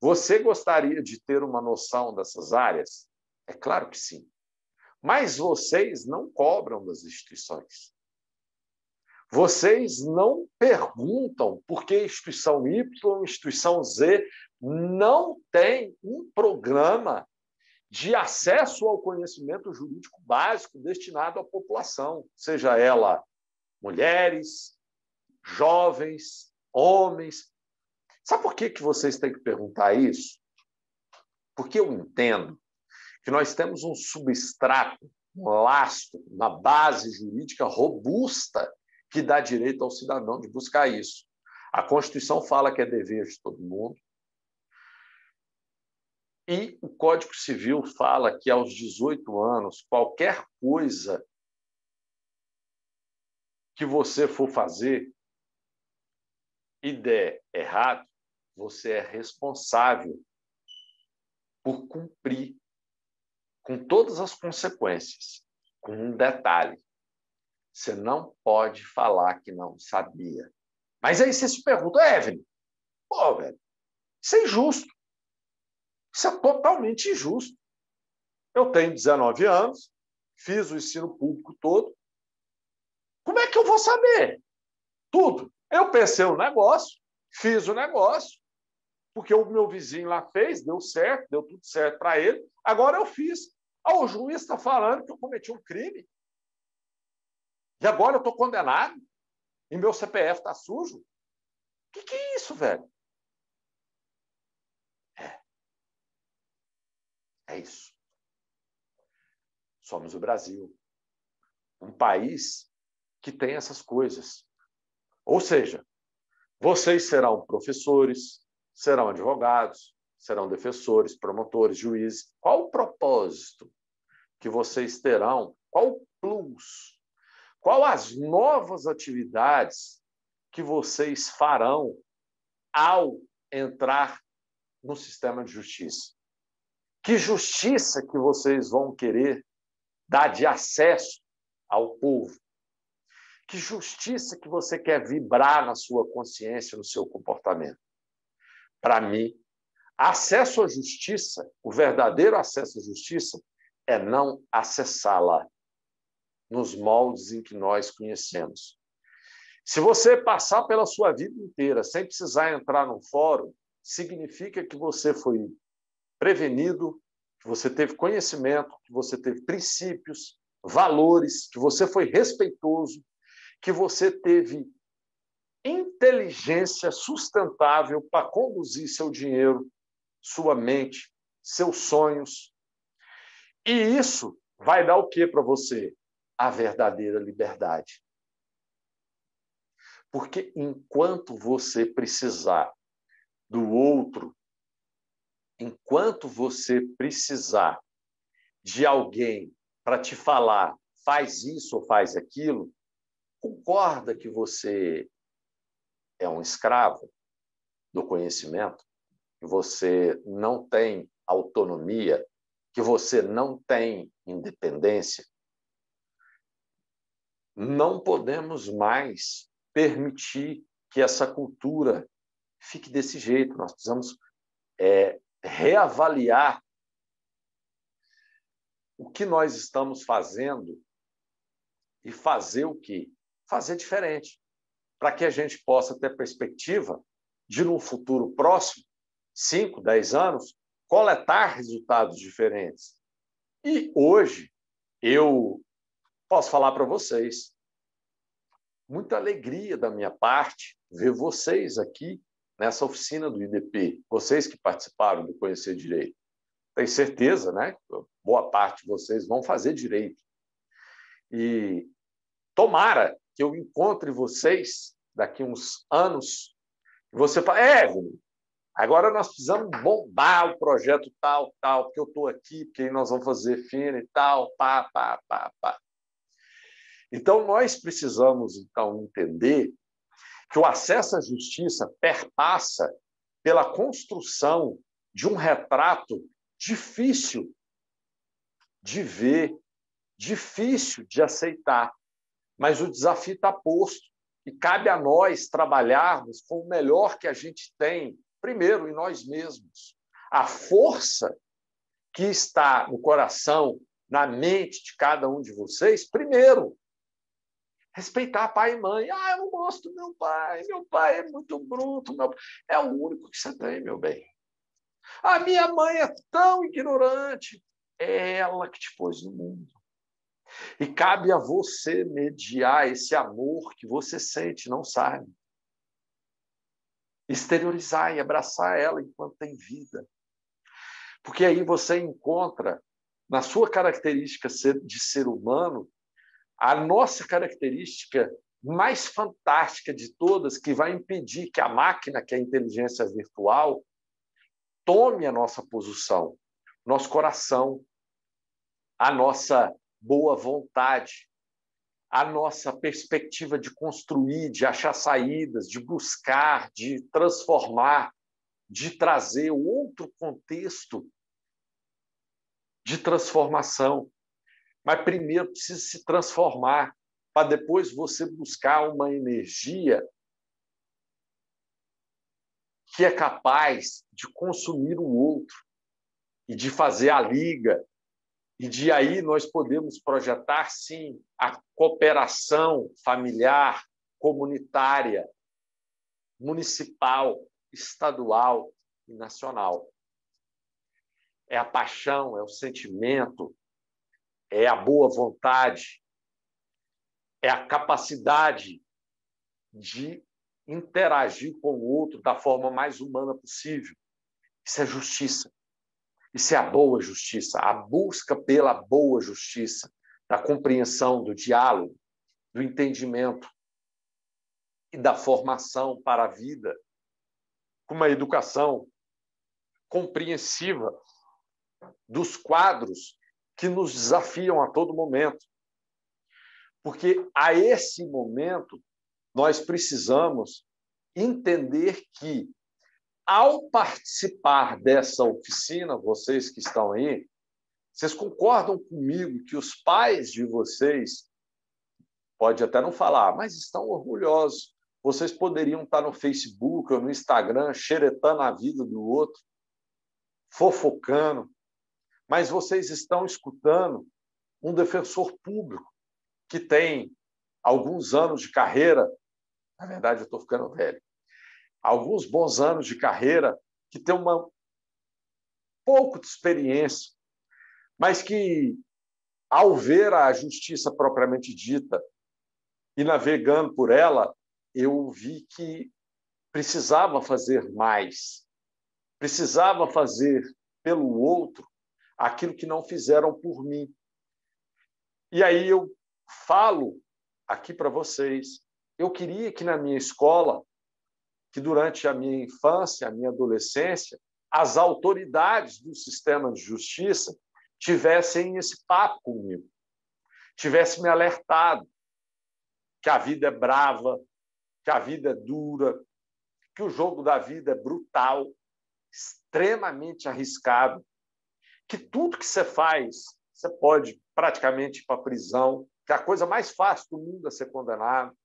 você gostaria de ter uma noção dessas áreas? É claro que sim. Mas vocês não cobram das instituições. Vocês não perguntam por que instituição Y, instituição Z não tem um programa de acesso ao conhecimento jurídico básico destinado à população, seja ela mulheres, jovens, homens. Sabe por que vocês têm que perguntar isso? Porque eu entendo que nós temos um substrato, um lastro, uma base jurídica robusta que dá direito ao cidadão de buscar isso. A Constituição fala que é dever de todo mundo. E o Código Civil fala que aos 18 anos, qualquer coisa que você for fazer e der errado, você é responsável por cumprir com todas as consequências. Com um detalhe, você não pode falar que não sabia. Mas aí você se pergunta, Evelyn, velho, Isso é injusto. Isso é totalmente injusto. Eu tenho 19 anos, fiz o ensino público todo. Como é que eu vou saber tudo? Eu pensei no negócio, fiz o negócio, porque o meu vizinho lá fez, deu certo, deu tudo certo para ele. Agora eu fiz. O juiz está falando que eu cometi um crime. E agora eu estou condenado. E meu CPF está sujo. O que é isso, velho? É isso. Somos o Brasil. Um país que tem essas coisas. Ou seja, vocês serão professores, serão advogados, serão defensores, promotores, juízes. Qual o propósito que vocês terão? Qual o plus? Qual as novas atividades que vocês farão ao entrar no sistema de justiça? Que justiça que vocês vão querer dar de acesso ao povo? Que justiça que você quer vibrar na sua consciência, no seu comportamento? Para mim, acesso à justiça, o verdadeiro acesso à justiça, é não acessá-la nos moldes em que nós conhecemos. Se você passar pela sua vida inteira sem precisar entrar num fórum, significa que você foi prevenido, que você teve conhecimento, que você teve princípios, valores, que você foi respeitoso, que você teve inteligência sustentável para conduzir seu dinheiro, sua mente, seus sonhos. E isso vai dar o que para você? A verdadeira liberdade. Porque enquanto você precisar do outro, enquanto você precisar de alguém para te falar faz isso ou faz aquilo, concorda que você é um escravo do conhecimento, que você não tem autonomia, que você não tem independência? Não podemos mais permitir que essa cultura fique desse jeito. Nós precisamos reavaliar o que nós estamos fazendo e fazer o quê? Fazer diferente, para que a gente possa ter perspectiva de, num futuro próximo, 5, 10 anos, coletar resultados diferentes. E hoje, eu posso falar para vocês, muita alegria da minha parte ver vocês aqui nessa oficina do IDP, vocês que participaram do Conhecer Direito. Tenho certeza, né? Boa parte de vocês vão fazer direito. E tomara que eu encontre vocês daqui uns anos e você fala, agora nós precisamos bombar o projeto tal, porque eu estou aqui, porque nós vamos fazer fina e tal, pá. Então, nós precisamos entender que o acesso à justiça perpassa pela construção de um retrato difícil de ver, difícil de aceitar. Mas o desafio está posto e cabe a nós trabalharmos com o melhor que a gente tem, primeiro, em nós mesmos. A força que está no coração, na mente de cada um de vocês, primeiro, respeitar pai e mãe. Eu não gosto do meu pai é muito bruto, é o único que você tem, meu bem. A minha mãe é tão ignorante, é ela que te pôs no mundo. E cabe a você mediar esse amor que você sente, não sabe. Exteriorizar e abraçar ela enquanto tem vida. Porque aí você encontra, na sua característica de ser humano, a nossa característica mais fantástica de todas, que vai impedir que a máquina, que é a inteligência virtual, tome a nossa posição, nosso coração, a nossa boa vontade, a nossa perspectiva de construir, de achar saídas, de buscar, de transformar, de trazer outro contexto de transformação. Mas primeiro precisa se transformar, para depois você buscar uma energia que é capaz de consumir o outro e de fazer a liga. E de aí nós podemos projetar, sim, a cooperação familiar, comunitária, municipal, estadual e nacional. É a paixão, é o sentimento, é a boa vontade, é a capacidade de interagir com o outro da forma mais humana possível. Isso é justiça. Isso é a boa justiça, a busca pela boa justiça, da compreensão, do diálogo, do entendimento e da formação para a vida, com uma educação compreensiva dos quadros que nos desafiam a todo momento. Porque a esse momento nós precisamos entender que, ao participar dessa oficina, vocês que estão aí, vocês concordam comigo que os pais de vocês, pode até não falar, mas estão orgulhosos. Vocês poderiam estar no Facebook ou no Instagram, xeretando a vida do outro, fofocando, mas vocês estão escutando um defensor público que tem alguns anos de carreira, na verdade eu estou ficando velho, alguns bons anos de carreira, que tem pouco de experiência, mas que, ao ver a justiça propriamente dita e navegando por ela, eu vi que precisava fazer mais, precisava fazer pelo outro aquilo que não fizeram por mim. E aí eu falo aqui para vocês, eu queria que na minha escola, que durante a minha infância, a minha adolescência, as autoridades do sistema de justiça tivessem esse papo comigo, tivessem me alertado que a vida é brava, que a vida é dura, que o jogo da vida é brutal, extremamente arriscado, que tudo que você faz, você pode praticamente ir para a prisão, que é a coisa mais fácil do mundo é ser condenado.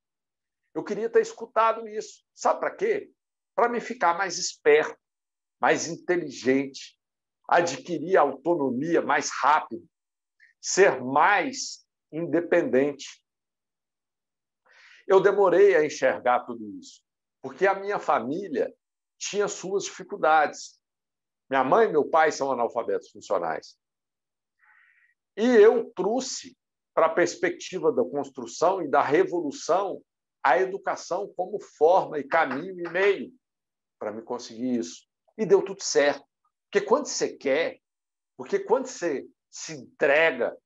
Eu queria ter escutado isso. Sabe para quê? Para me ficar mais esperto, mais inteligente, adquirir autonomia mais rápido, ser mais independente. Eu demorei a enxergar tudo isso, porque a minha família tinha suas dificuldades. Minha mãe e meu pai são analfabetos funcionais. E eu trouxe para a perspectiva da construção e da revolução a educação como forma e caminho e meio para me conseguir isso. E deu tudo certo. Porque quando você quer, porque quando você se entrega,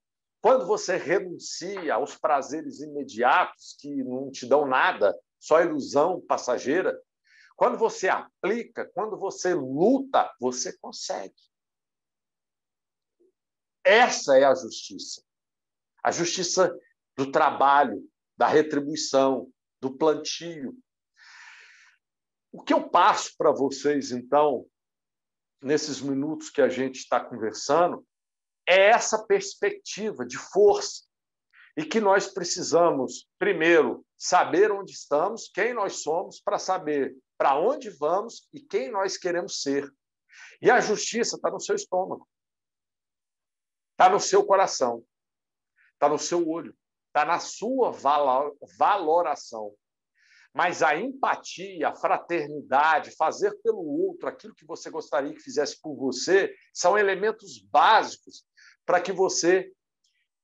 quando você renuncia aos prazeres imediatos que não te dão nada, só ilusão passageira, quando você aplica, quando você luta, você consegue. Essa é a justiça. A justiça do trabalho, da retribuição, do plantio. O que eu passo para vocês, então, nesses minutos que a gente está conversando, é essa perspectiva de força e que nós precisamos, primeiro, saber onde estamos, quem nós somos, para saber para onde vamos e quem nós queremos ser. E a justiça está no seu estômago, está no seu coração, está no seu olho, está na sua valoração. Mas a empatia, a fraternidade, fazer pelo outro aquilo que você gostaria que fizesse por você, são elementos básicos para que você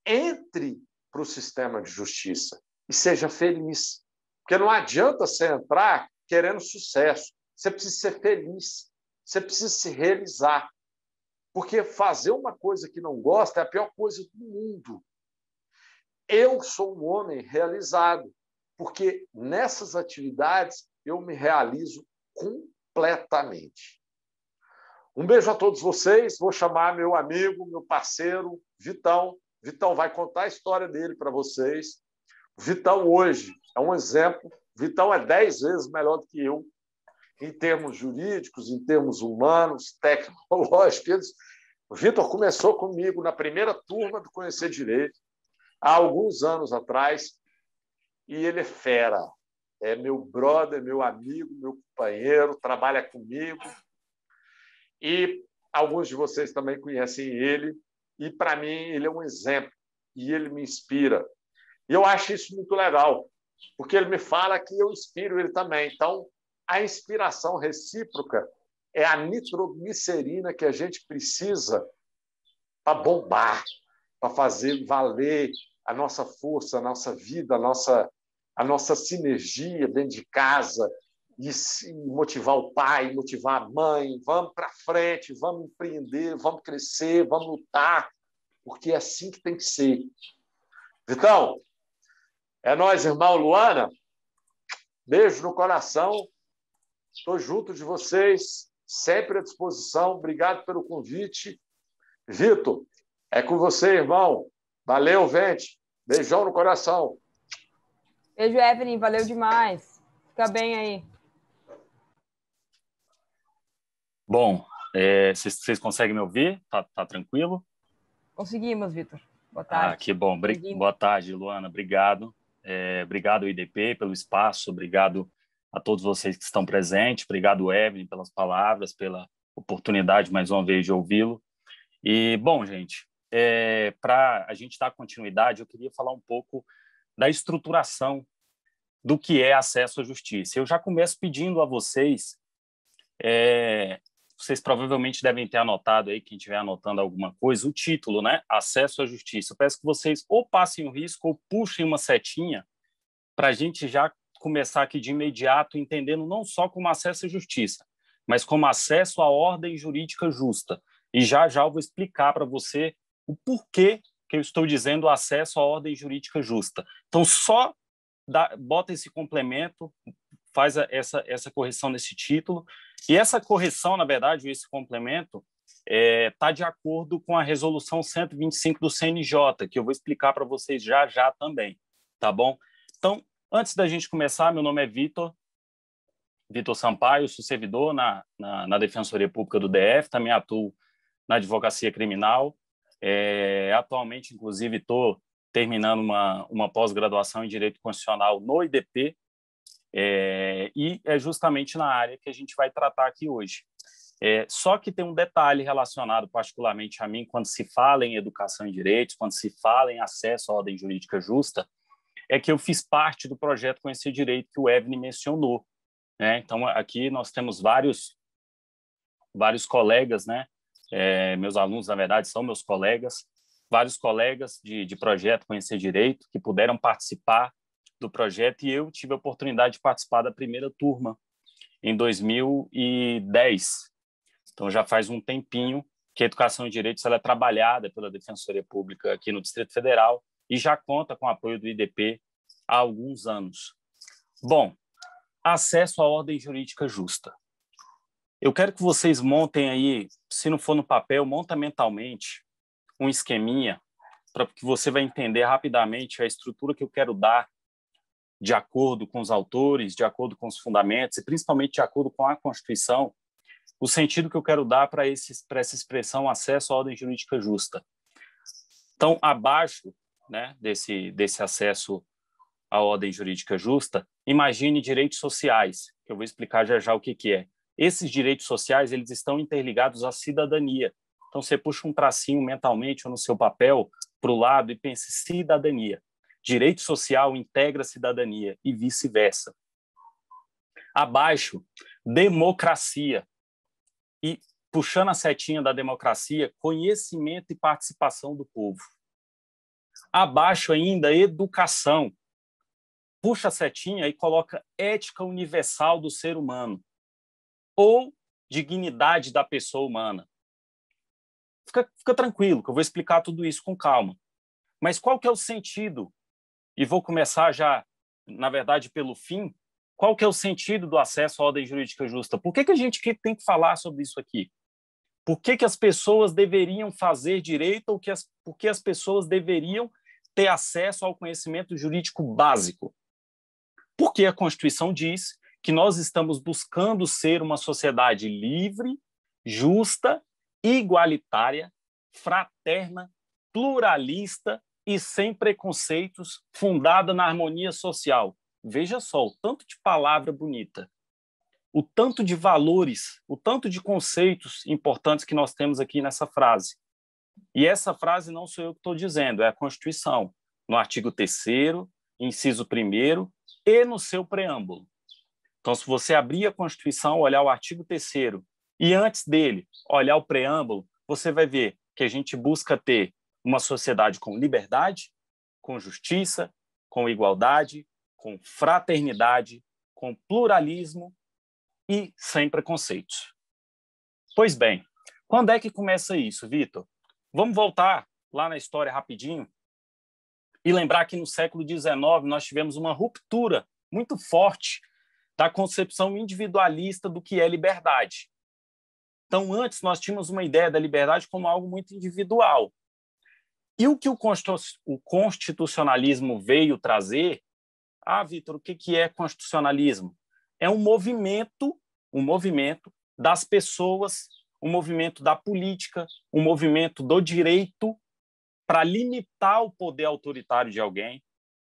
entre para o sistema de justiça e seja feliz. Porque não adianta você entrar querendo sucesso. Você precisa ser feliz. Você precisa se realizar. Porque fazer uma coisa que não gosta é a pior coisa do mundo. Eu sou um homem realizado, porque nessas atividades eu me realizo completamente. Um beijo a todos vocês. Vou chamar meu amigo, meu parceiro, Vitão. Vitão vai contar a história dele para vocês. O Vitão hoje é um exemplo. O Vitão é 10 vezes melhor do que eu, em termos jurídicos, em termos humanos, tecnológicos. O Vitor começou comigo na primeira turma do Conhecer Direito, há alguns anos atrás, e ele é fera. é meu brother, meu amigo, meu companheiro, trabalha comigo. E alguns de vocês também conhecem ele. E, para mim, ele é um exemplo. E ele me inspira. E eu acho isso muito legal, porque ele me fala que eu inspiro ele também. Então, a inspiração recíproca é a nitroglicerina que a gente precisa para bombar, para fazer valer a nossa força, a nossa vida, a nossa sinergia dentro de casa, e motivar o pai, motivar a mãe. Vamos para frente, vamos empreender, vamos crescer, vamos lutar, porque é assim que tem que ser. Vitão, é nóis, irmão. Luana, beijo no coração. Estou junto de vocês, sempre à disposição. Obrigado pelo convite. Vitor, é com você, irmão. Valeu, Vente. Beijão no coração. Beijo, Evelyn. Valeu demais. Fica bem aí. Bom, vocês conseguem me ouvir? Tá tranquilo? Conseguimos, Vitor. Boa tarde. Que bom. Boa tarde, Luana. Obrigado. Obrigado, IDP, pelo espaço. Obrigado a todos vocês que estão presentes. Obrigado, Evelyn, pelas palavras, pela oportunidade, mais uma vez, de ouvi-lo. E, bom, gente, para a gente dar continuidade, eu queria falar um pouco da estruturação do que é acesso à justiça. Eu já começo pedindo a vocês, vocês provavelmente devem ter anotado aí, quem estiver anotando alguma coisa, o título, né? Acesso à justiça. Eu peço que vocês ou passem o risco ou puxem uma setinha para a gente já começar aqui de imediato entendendo não só como acesso à justiça, mas como acesso à ordem jurídica justa. E já eu vou explicar para você o porquê que eu estou dizendo acesso à ordem jurídica justa. Então, só bota esse complemento, faz essa correção nesse título. E essa correção, na verdade, esse complemento, está de acordo com a resolução 125 do CNJ, que eu vou explicar para vocês já também, tá bom? Então, antes da gente começar, meu nome é Vitor Sampaio, sou servidor na Defensoria Pública do DF, também atuo na advocacia criminal. Atualmente, inclusive, estou terminando uma pós-graduação em Direito Constitucional no IDP, e é justamente na área que a gente vai tratar aqui hoje. Só que tem um detalhe relacionado particularmente a mim quando se fala em educação em direitos, quando se fala em acesso à ordem jurídica justa, é que eu fiz parte do projeto Conhecer Direito que o Evelyn mencionou, né? Então, aqui nós temos vários colegas, né? Meus alunos, na verdade, são meus colegas, vários colegas de projeto Conhecer Direito que puderam participar do projeto, e eu tive a oportunidade de participar da primeira turma em 2010. Então, já faz um tempinho que a educação em direitos ela é trabalhada pela Defensoria Pública aqui no Distrito Federal e já conta com o apoio do IDP há alguns anos. Bom, acesso à ordem jurídica justa. Eu quero que vocês montem aí, se não for no papel, monta mentalmente um esqueminha para que você vai entender rapidamente a estrutura que eu quero dar de acordo com os autores, de acordo com os fundamentos e principalmente de acordo com a Constituição, o sentido que eu quero dar para essa expressão acesso à ordem jurídica justa. Então, abaixo, né, desse acesso à ordem jurídica justa, imagine direitos sociais, que eu vou explicar já o que é. Esses direitos sociais eles estão interligados à cidadania. Então, você puxa um tracinho mentalmente ou no seu papel para o lado e pense cidadania. Direito social integra a cidadania e vice-versa. Abaixo, democracia. E, puxando a setinha da democracia, conhecimento e participação do povo. Abaixo ainda, educação. Puxa a setinha e coloca ética universal do ser humano ou dignidade da pessoa humana. Fica tranquilo, que eu vou explicar tudo isso com calma. Mas qual que é o sentido? E vou começar já, na verdade, pelo fim. Qual que é o sentido do acesso à ordem jurídica justa? Por que a gente tem que falar sobre isso aqui? Por que as pessoas deveriam fazer direito ou por que as pessoas deveriam ter acesso ao conhecimento jurídico básico? Porque a Constituição diz que nós estamos buscando ser uma sociedade livre, justa, igualitária, fraterna, pluralista e sem preconceitos, fundada na harmonia social. Veja só, o tanto de palavra bonita, o tanto de valores, o tanto de conceitos importantes que nós temos aqui nessa frase. E essa frase não sou eu que estou dizendo, é a Constituição, no artigo 3º, inciso 1º, e no seu preâmbulo. Então, se você abrir a Constituição, olhar o artigo 3º e antes dele olhar o preâmbulo, você vai ver que a gente busca ter uma sociedade com liberdade, com justiça, com igualdade, com fraternidade, com pluralismo e sem preconceitos. Pois bem, quando é que começa isso, Vitor? Vamos voltar lá na história rapidinho e lembrar que no século XIX nós tivemos uma ruptura muito forte da concepção individualista do que é liberdade. Então, antes nós tínhamos uma ideia da liberdade como algo muito individual. E o que o constitucionalismo veio trazer... Vitor, o que é constitucionalismo? É um movimento das pessoas, um movimento da política, um movimento do direito para limitar o poder autoritário de alguém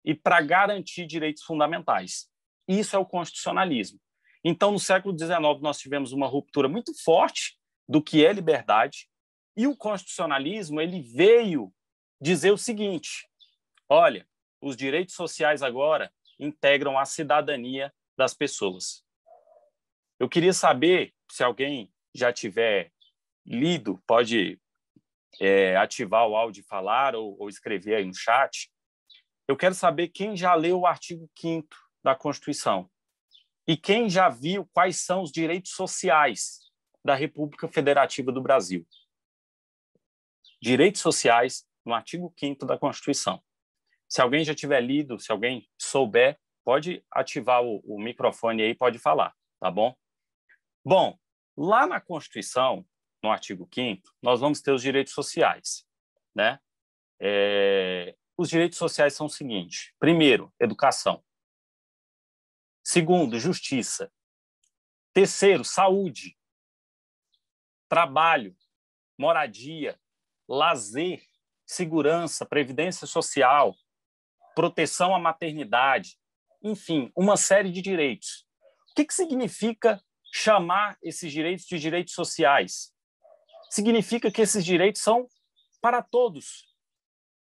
e para garantir direitos fundamentais. Isso é o constitucionalismo. Então, no século XIX, nós tivemos uma ruptura muito forte do que é liberdade e o constitucionalismo ele veio dizer o seguinte: olha, os direitos sociais agora integram a cidadania das pessoas. Eu queria saber, se alguém já tiver lido, pode ativar o áudio e falar ou escrever aí no chat. Eu quero saber quem já leu o artigo 5º da Constituição e quem já viu quais são os direitos sociais da República Federativa do Brasil. Direitos sociais no artigo 5º da Constituição. Se alguém já tiver lido, se alguém souber, pode ativar o microfone aí, pode falar, tá bom? Bom, lá na Constituição, no artigo 5º, nós vamos ter os direitos sociais, né? Os direitos sociais são o seguinte: primeiro, educação. Segundo, justiça. Terceiro, saúde. Trabalho, moradia, lazer, segurança, previdência social, proteção à maternidade, enfim, uma série de direitos. O que significa chamar esses direitos de direitos sociais? Significa que esses direitos são para todos.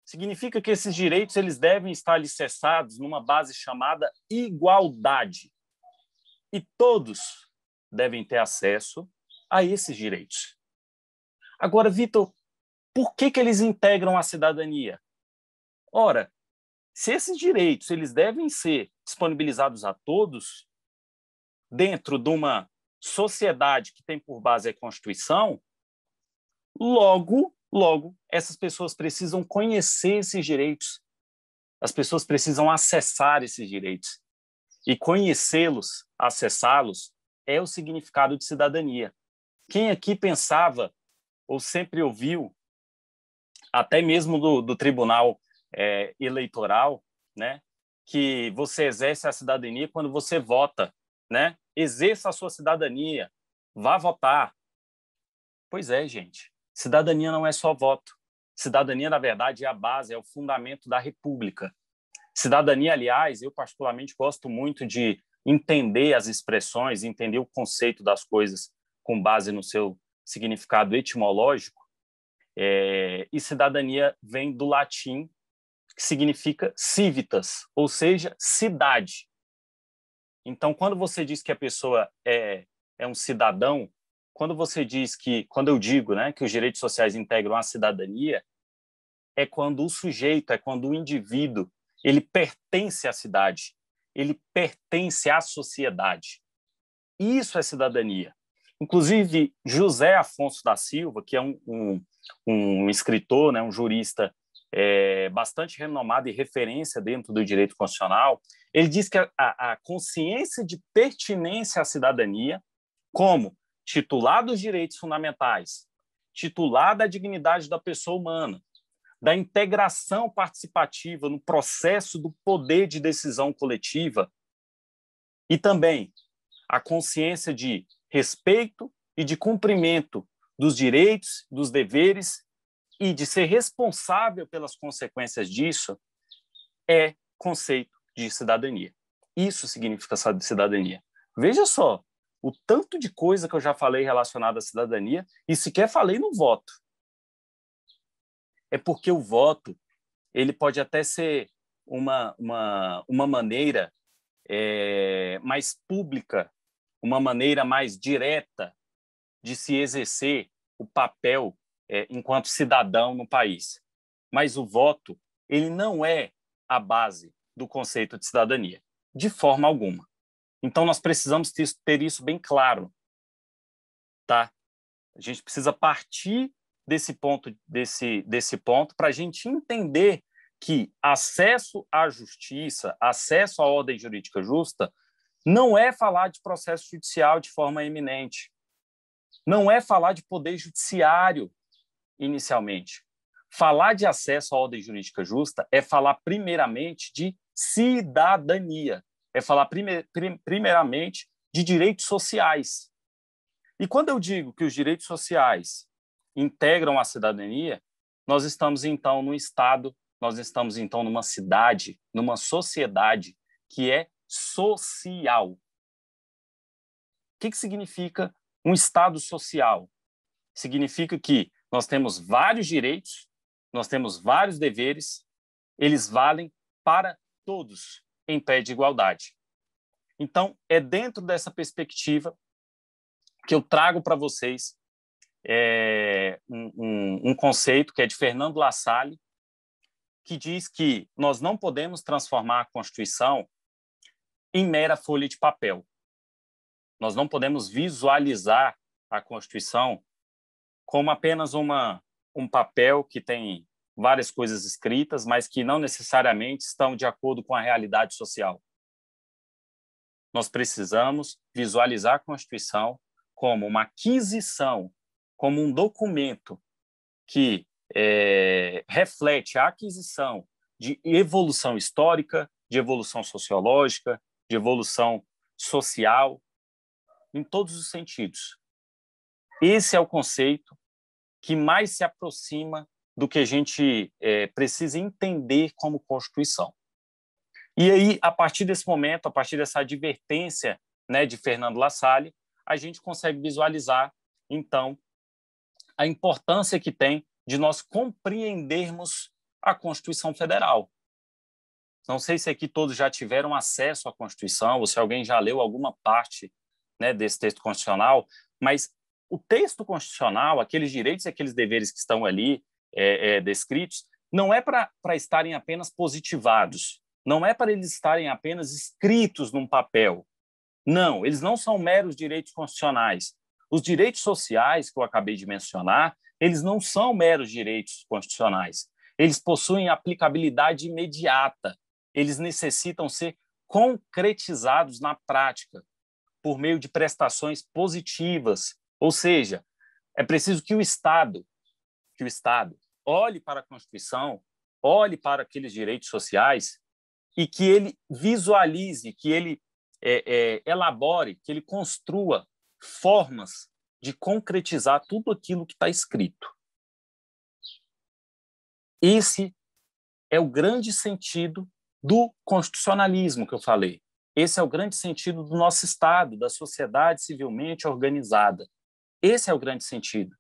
Significa que esses direitos eles devem estar alicerçados numa base chamada igualdade. E todos devem ter acesso a esses direitos. Agora, Vitor, por que eles integram a cidadania? Ora, se esses direitos eles devem ser disponibilizados a todos, dentro de uma sociedade que tem por base a Constituição, logo, essas pessoas precisam conhecer esses direitos. As pessoas precisam acessar esses direitos. E conhecê-los, acessá-los, é o significado de cidadania. Quem aqui pensava, ou sempre ouviu, até mesmo do Tribunal Eleitoral, né, que você exerce a cidadania quando você vota, né? Exerça a sua cidadania, vá votar. Pois é, gente. Cidadania não é só voto. Cidadania, na verdade, é a base, é o fundamento da República. Cidadania, aliás, eu particularmente gosto muito de entender as expressões, entender o conceito das coisas com base no seu significado etimológico. E cidadania vem do latim, que significa civitas, ou seja, cidade. Então, quando você diz que a pessoa é um cidadão, quando eu digo, né, que os direitos sociais integram a cidadania, é quando o sujeito, é quando o indivíduo, ele pertence à cidade, ele pertence à sociedade. Isso é cidadania. Inclusive, José Afonso da Silva, que é um escritor, né, um jurista bastante renomado e referência dentro do direito constitucional, ele diz que a consciência de pertinência à cidadania, como titular dos direitos fundamentais, titular da dignidade da pessoa humana, da integração participativa no processo do poder de decisão coletiva e também a consciência de respeito e de cumprimento dos direitos, dos deveres e de ser responsável pelas consequências disso é conceito de cidadania. Isso significa cidadania. Veja só, o tanto de coisa que eu já falei relacionada à cidadania e sequer falei no voto. É porque o voto ele pode até ser uma maneira mais pública, uma maneira mais direta de se exercer o papel enquanto cidadão no país. Mas o voto ele não é a base do conceito de cidadania, de forma alguma. Então, nós precisamos ter isso bem claro, tá? A gente precisa partir desse ponto para a gente entender que acesso à justiça, acesso à ordem jurídica justa, não é falar de processo judicial de forma eminente, não é falar de poder judiciário inicialmente. Falar de acesso à ordem jurídica justa é falar primeiramente de cidadania, é falar primeiramente de direitos sociais. E quando eu digo que os direitos sociais integram a cidadania, nós estamos, então, num Estado, nós estamos, então, numa cidade, numa sociedade que é social. O que significa um Estado social? Significa que nós temos vários direitos, nós temos vários deveres, eles valem para todos, em pé de igualdade. Então, é dentro dessa perspectiva que eu trago para vocês um conceito que é de Fernando La Salle, que diz que nós não podemos transformar a Constituição em mera folha de papel. Nós não podemos visualizar a Constituição como apenas um papel que tem várias coisas escritas, mas que não necessariamente estão de acordo com a realidade social. Nós precisamos visualizar a Constituição como uma aquisição, como um documento que reflete a aquisição de evolução histórica, de evolução sociológica, de evolução social, em todos os sentidos. Esse é o conceito que mais se aproxima do que a gente precisa entender como Constituição. E aí, a partir desse momento, a partir dessa advertência, né, de Fernando La Salle, a gente consegue visualizar, então, a importância que tem de nós compreendermos a Constituição Federal. Não sei se aqui todos já tiveram acesso à Constituição, ou se alguém já leu alguma parte, né, desse texto constitucional, mas o texto constitucional, aqueles direitos e aqueles deveres que estão ali descritos, não é para estarem apenas positivados, não é para eles estarem apenas escritos num papel. Não, eles não são meros direitos constitucionais. Os direitos sociais que eu acabei de mencionar, eles não são meros direitos constitucionais. Eles possuem aplicabilidade imediata. Eles necessitam ser concretizados na prática por meio de prestações positivas. Ou seja, é preciso que o Estado olhe para a Constituição, olhe para aqueles direitos sociais e que ele visualize, que ele elabore, que ele construa formas de concretizar tudo aquilo que está escrito. Esse é o grande sentido do constitucionalismo que eu falei. Esse é o grande sentido do nosso Estado, da sociedade civilmente organizada. Esse é o grande sentido.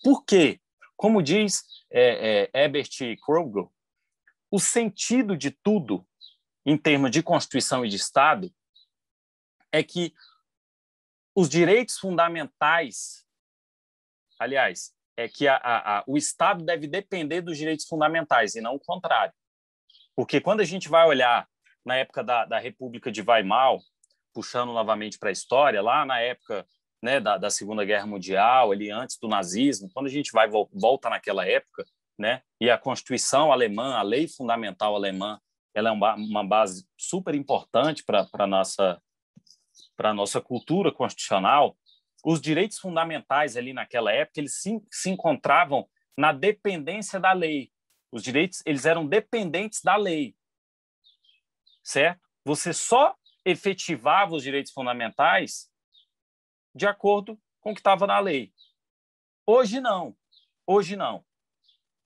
Por quê? Como diz Herbert Kroeger, o sentido de tudo, em termos de Constituição e de Estado, é que os direitos fundamentais, aliás, é que o Estado deve depender dos direitos fundamentais e não o contrário. Porque quando a gente vai olhar na época da República de Weimar, puxando novamente para a história, lá na época, né, da Segunda Guerra Mundial, ali antes do nazismo, quando a gente volta naquela época, né, e a Constituição alemã, a lei fundamental alemã, ela é uma base super importante para a nossa cultura constitucional. Os direitos fundamentais ali naquela época, eles se encontravam na dependência da lei. Os direitos, eles eram dependentes da lei, certo? Você só efetivava os direitos fundamentais de acordo com o que estava na lei. Hoje não. Hoje não.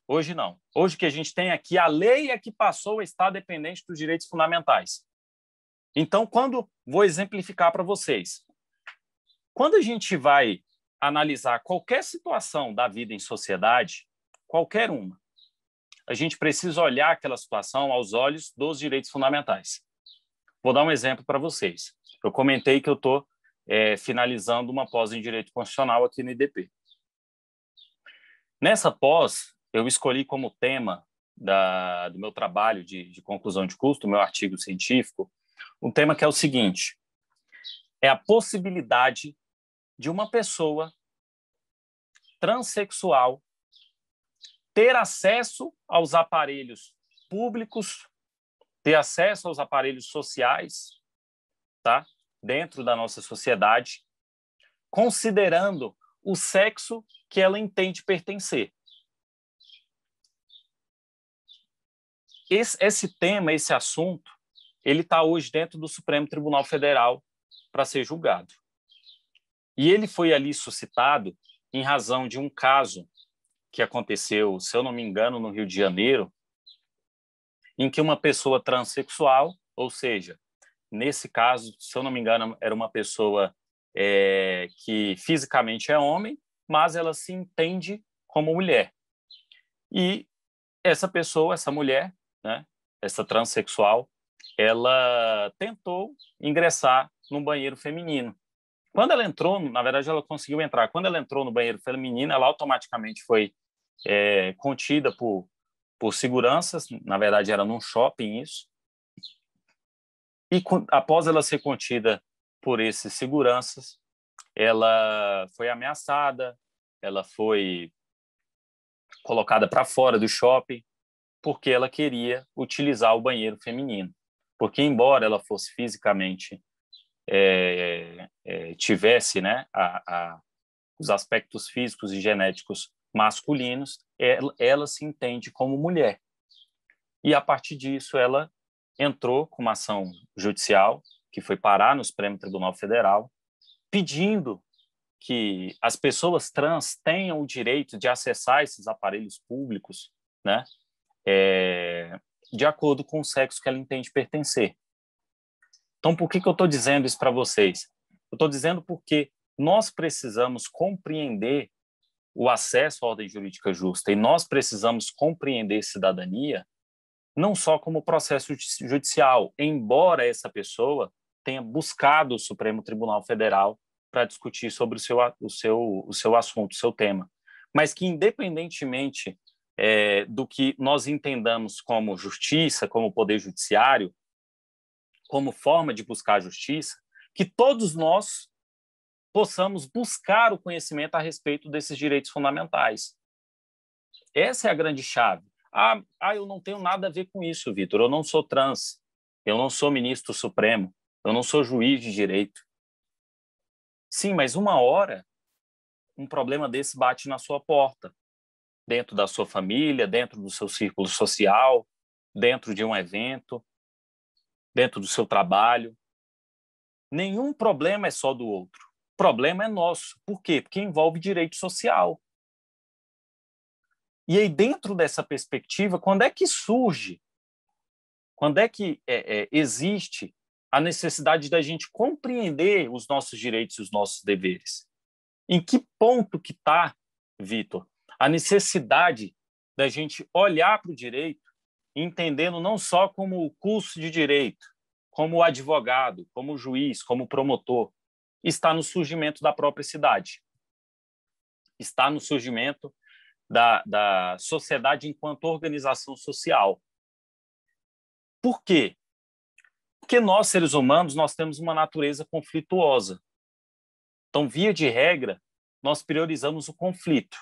Hoje não. Hoje o que a gente tem aqui, a lei é que passou a estar dependente dos direitos fundamentais. Então, vou exemplificar para vocês. Quando a gente vai analisar qualquer situação da vida em sociedade, qualquer uma, a gente precisa olhar aquela situação aos olhos dos direitos fundamentais. Vou dar um exemplo para vocês. Eu comentei que eu estou finalizando uma pós em Direito Constitucional aqui no IDP. Nessa pós, eu escolhi como tema do meu trabalho de conclusão de curso, do meu artigo científico, um tema que é o seguinte: é a possibilidade de uma pessoa transexual ter acesso aos aparelhos públicos, ter acesso aos aparelhos sociais, tá? Dentro da nossa sociedade, considerando o sexo que ela entende pertencer. Esse tema, esse assunto, ele está hoje dentro do Supremo Tribunal Federal para ser julgado. E ele foi ali suscitado em razão de um caso que aconteceu, se eu não me engano, no Rio de Janeiro, em que uma pessoa transexual, ou seja, nesse caso, se eu não me engano, era uma pessoa que fisicamente é homem, mas ela se entende como mulher. E essa pessoa, essa mulher, né, essa transexual, ela tentou ingressar num banheiro feminino. Quando ela entrou, na verdade, ela conseguiu entrar. Quando ela entrou no banheiro feminino, ela automaticamente foi contida por seguranças. Na verdade, era num shopping isso. E após ela ser contida por esses seguranças, ela foi ameaçada, ela foi colocada para fora do shopping, porque ela queria utilizar o banheiro feminino. Porque, embora ela fosse fisicamente, tivesse, né, os aspectos físicos e genéticos masculinos, ela se entende como mulher. E, a partir disso, ela entrou com uma ação judicial, que foi parar no Supremo Tribunal Federal, pedindo que as pessoas trans tenham o direito de acessar esses aparelhos públicos, né, de acordo com o sexo que ela entende pertencer. Então, por que eu estou dizendo isso para vocês? Eu estou dizendo porque nós precisamos compreender o acesso à ordem jurídica justa e nós precisamos compreender cidadania não só como processo judicial, embora essa pessoa tenha buscado o Supremo Tribunal Federal para discutir sobre o seu assunto, o seu tema, mas que, independentemente do que nós entendamos como justiça, como poder judiciário, como forma de buscar a justiça, que todos nós possamos buscar o conhecimento a respeito desses direitos fundamentais. Essa é a grande chave. Eu não tenho nada a ver com isso, Vitor. Eu não sou trans, eu não sou ministro supremo, eu não sou juiz de direito. Sim, mas uma hora um problema desse bate na sua porta, dentro da sua família, dentro do seu círculo social, dentro de um evento, dentro do seu trabalho. Nenhum problema é só do outro. O problema é nosso. Por quê? Porque envolve direito social. E aí, dentro dessa perspectiva, quando é que surge, quando é que existe a necessidade da gente compreender os nossos direitos e os nossos deveres? Em que ponto que está, Vitor, a necessidade da gente olhar para o direito, entendendo não só como o curso de direito, como advogado, como juiz, como promotor, está no surgimento da própria cidade. Está no surgimento da sociedade enquanto organização social. Por quê? Porque nós, seres humanos, nós temos uma natureza conflituosa. Então, via de regra, nós priorizamos o conflito.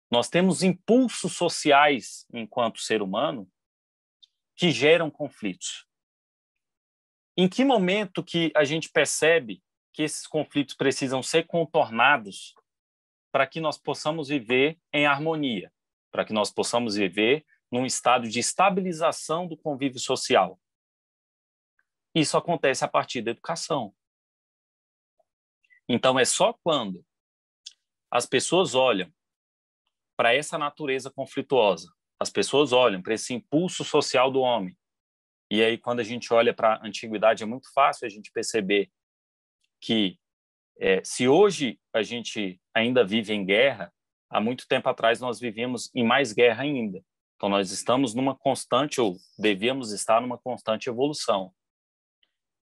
Nós temos impulsos sociais, enquanto ser humano, que geram conflitos. Em que momento que a gente percebe que esses conflitos precisam ser contornados para que nós possamos viver em harmonia, para que nós possamos viver num estado de estabilização do convívio social? Isso acontece a partir da educação. Então, é só quando as pessoas olham para essa natureza conflituosa, as pessoas olham para esse impulso social do homem E aí, quando a gente olha para a antiguidade, é muito fácil a gente perceber que se hoje a gente ainda vive em guerra, há muito tempo atrás nós vivíamos em mais guerra ainda. Então, nós estamos numa constante, ou devíamos estar numa constante evolução.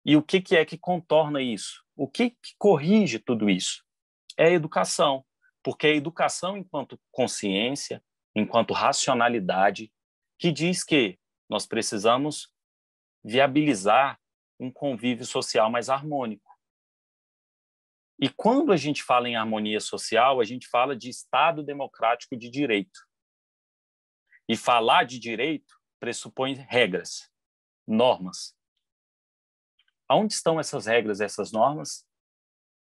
E o que é que contorna isso? O que corrige tudo isso? É a educação, porque a educação enquanto consciência, enquanto racionalidade, que diz que nós precisamos viabilizar um convívio social mais harmônico. E quando a gente fala em harmonia social, a gente fala de Estado democrático de direito. E falar de direito pressupõe regras, normas. Onde estão essas regras, essas normas?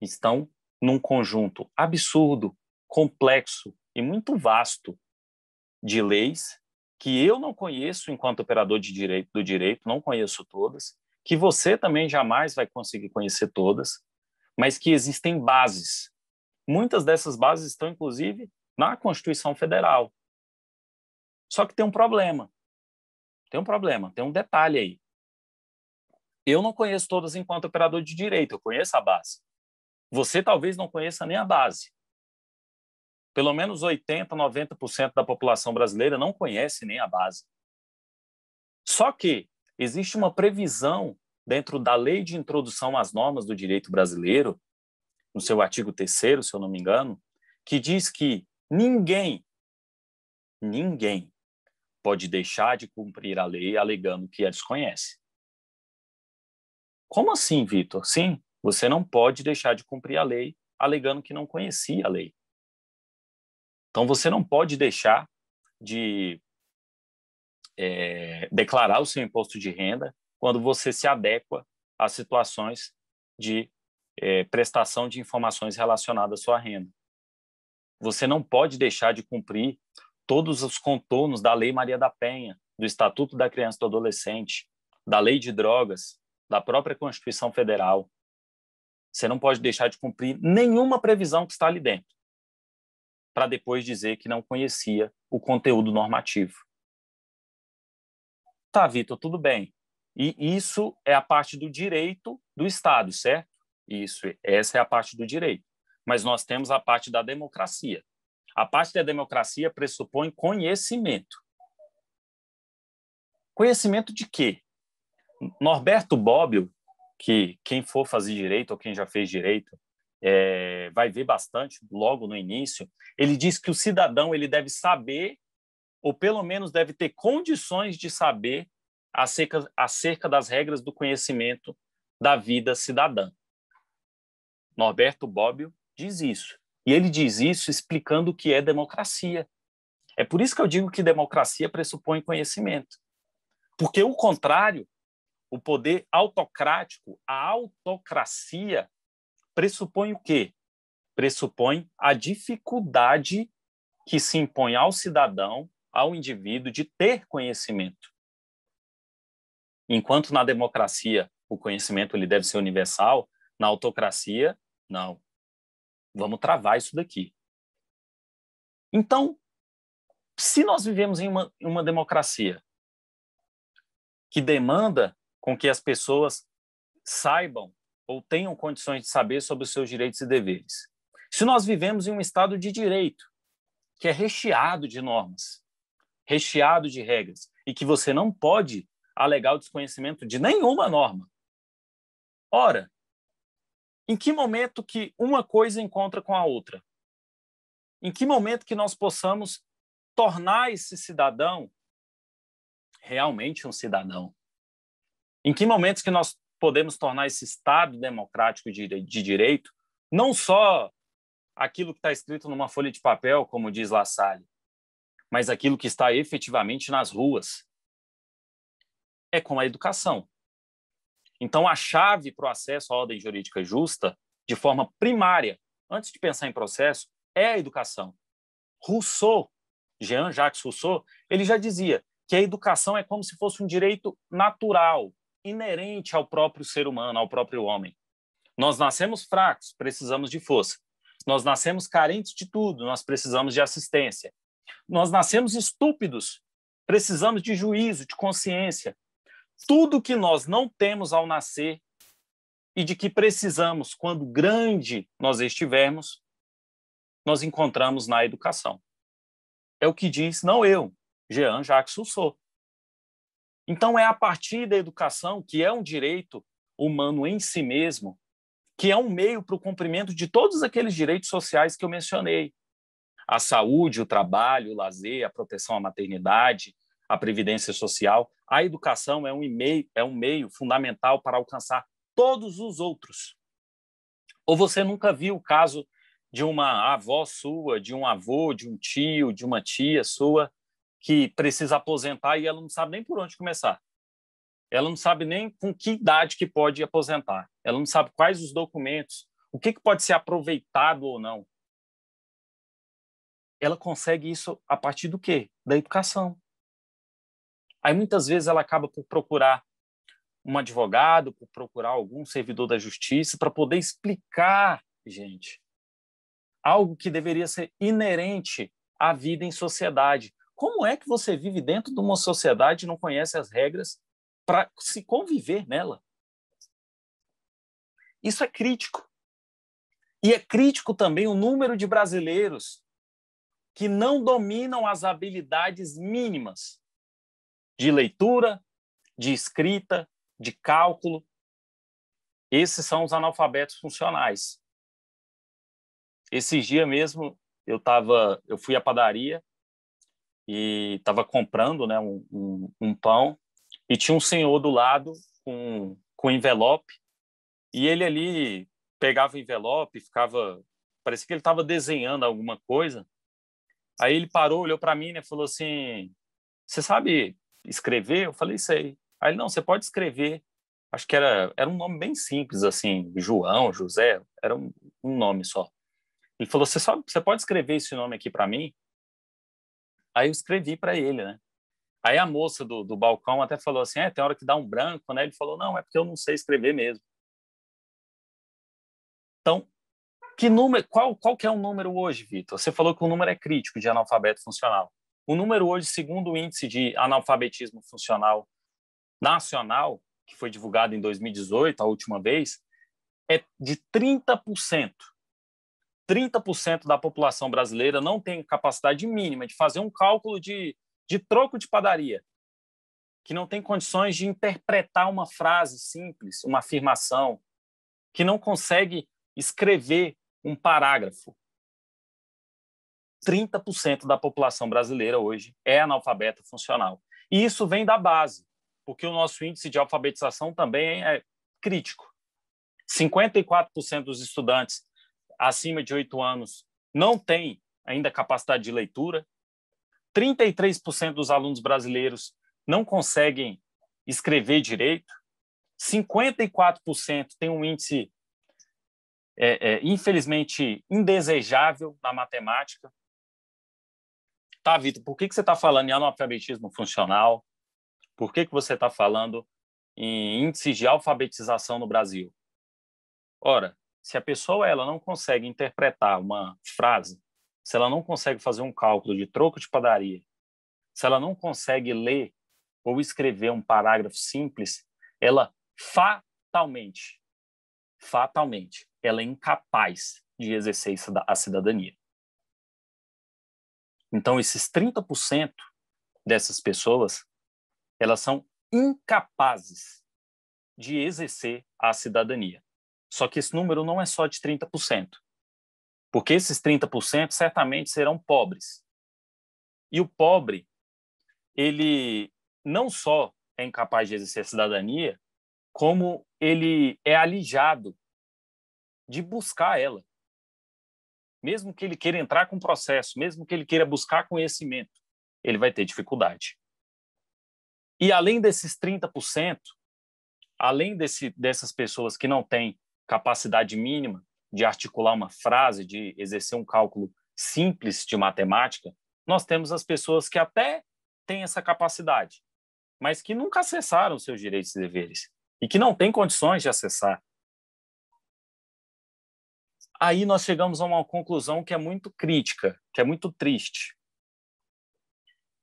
Estão num conjunto absurdo, complexo e muito vasto de leis que eu não conheço enquanto operador do direito, não conheço todas, que você também jamais vai conseguir conhecer todas, mas que existem bases. Muitas dessas bases estão, inclusive, na Constituição Federal. Só que tem um problema. Tem um detalhe aí. Eu não conheço todas enquanto operador de direito, eu conheço a base. Você talvez não conheça nem a base. Pelo menos 80%, 90% da população brasileira não conhece nem a base. Só que existe uma previsão dentro da Lei de Introdução às Normas do Direito Brasileiro, no seu artigo 3º, se eu não me engano, que diz que ninguém pode deixar de cumprir a lei alegando que a desconhece. Como assim, Vitor? Sim, você não pode deixar de cumprir a lei alegando que não conhecia a lei. Então, você não pode deixar de declarar o seu imposto de renda quando você se adequa às situações de prestação de informações relacionadas à sua renda. Você não pode deixar de cumprir todos os contornos da Lei Maria da Penha, do Estatuto da Criança e do Adolescente, da Lei de Drogas, da própria Constituição Federal. Você não pode deixar de cumprir nenhuma previsão que está ali dentro, para depois dizer que não conhecia o conteúdo normativo. Tá, Vitor, tudo bem. E isso é a parte do direito do Estado, certo? Essa é a parte do direito. Mas nós temos a parte da democracia. A parte da democracia pressupõe conhecimento. Conhecimento de quê? Norberto Bobbio, que quem for fazer direito ou quem já fez direito vai ver bastante logo no início, ele diz que o cidadão ele deve saber, ou pelo menos deve ter condições de saber acerca das regras do conhecimento da vida cidadã. Norberto Bobbio diz isso. E ele diz isso explicando o que é democracia. É por isso que eu digo que democracia pressupõe conhecimento. Porque o contrário, o poder autocrático, a autocracia, pressupõe o quê? Pressupõe a dificuldade que se impõe ao cidadão, ao indivíduo, de ter conhecimento. Enquanto na democracia o conhecimento ele deve ser universal, na autocracia, não. Vamos travar isso daqui. Então, se nós vivemos em uma democracia que demanda com que as pessoas saibam ou tenham condições de saber sobre os seus direitos e deveres, se nós vivemos em um Estado de direito que é recheado de normas, recheado de regras, e que você não pode alegar o desconhecimento de nenhuma norma, ora, em que momento que uma coisa encontra com a outra? Em que momento que nós possamos tornar esse cidadão realmente um cidadão? Em que momentos que nós podemos tornar esse Estado democrático de direito não só aquilo que está escrito numa folha de papel, como diz La Salle, mas aquilo que está efetivamente nas ruas? É com a educação. Então, a chave para o acesso à ordem jurídica justa, de forma primária, antes de pensar em processo, é a educação. Rousseau, Jean-Jacques Rousseau, ele já dizia que a educação é como se fosse um direito natural, inerente ao próprio ser humano, ao próprio homem. Nós nascemos fracos, precisamos de força. Nós nascemos carentes de tudo, nós precisamos de assistência. Nós nascemos estúpidos, precisamos de juízo, de consciência. tudo que nós não temos ao nascer e de que precisamos quando grande nós estivermos, nós encontramos na educação. É o que diz, não eu, Jean-Jacques Rousseau. Então, é a partir da educação, que é um direito humano em si mesmo, que é um meio para o cumprimento de todos aqueles direitos sociais que eu mencionei. A saúde, o trabalho, o lazer, a proteção à maternidade, a previdência social. A educação é um meio fundamental para alcançar todos os outros. Ou você nunca viu o caso de uma avó sua, de um avô, de um tio, de uma tia sua, que precisa aposentar e ela não sabe nem por onde começar. Ela não sabe nem com que idade que pode aposentar. Ela não sabe quais os documentos, o que pode ser aproveitado ou não. Ela consegue isso a partir do quê? Da educação. Aí, muitas vezes, ela acaba por procurar um advogado, por procurar algum servidor da justiça para poder explicar, gente, algo que deveria ser inerente à vida em sociedade. Como é que você vive dentro de uma sociedade e não conhece as regras para se conviver nela? Isso é crítico. E é crítico também o número de brasileiros que não dominam as habilidades mínimas de leitura, de escrita, de cálculo. Esses são os analfabetos funcionais. Esses dias mesmo, eu fui à padaria e estava comprando, né, um pão, e tinha um senhor do lado com envelope, e ele ali pegava o envelope, parecia que ele estava desenhando alguma coisa. Aí ele parou, olhou para mim, né, falou assim: você sabe escrever? Eu falei: sei. Aí ele: não, você pode escrever. Acho que era um nome bem simples, assim, João, José, era um nome só. Ele falou: você pode escrever esse nome aqui para mim? Aí eu escrevi para ele, né? Aí a moça do balcão até falou assim: tem hora que dá um branco, né? Ele falou: não, é porque eu não sei escrever mesmo. Então, que número, qual que é o número hoje, Vitor? Você falou que o número é crítico de analfabeto funcional. O número hoje, segundo o índice de analfabetismo funcional nacional, que foi divulgado em 2018, a última vez, é de 30%. 30% da população brasileira não tem capacidade mínima de fazer um cálculo de troco de padaria, que não tem condições de interpretar uma frase simples, uma afirmação, que não consegue escrever um parágrafo. 30% da população brasileira hoje é analfabeta funcional. E isso vem da base, porque o nosso índice de alfabetização também é crítico. 54% dos estudantes acima de 8 anos não têm ainda capacidade de leitura. 33% dos alunos brasileiros não conseguem escrever direito. 54% tem um índice, infelizmente, indesejável na matemática. Tá, Vitor, por que você está falando em analfabetismo funcional? Por que você está falando em índices de alfabetização no Brasil? Ora, se a pessoa ela não consegue interpretar uma frase, se ela não consegue fazer um cálculo de troco de padaria, se ela não consegue ler ou escrever um parágrafo simples, ela fatalmente, ela é incapaz de exercer a cidadania. Então, esses 30% dessas pessoas, elas são incapazes de exercer a cidadania. Só que esse número não é só de 30%, porque esses 30% certamente serão pobres. E o pobre, ele não só é incapaz de exercer a cidadania, como ele é alijado de buscar ela. Mesmo que ele queira entrar com processo, mesmo que ele queira buscar conhecimento, ele vai ter dificuldade. E além desses 30%, além dessas pessoas que não têm capacidade mínima de articular uma frase, de exercer um cálculo simples de matemática, nós temos as pessoas que até têm essa capacidade, mas que nunca acessaram seus direitos e deveres e que não têm condições de acessar. Aí nós chegamos a uma conclusão que é muito crítica, que é muito triste.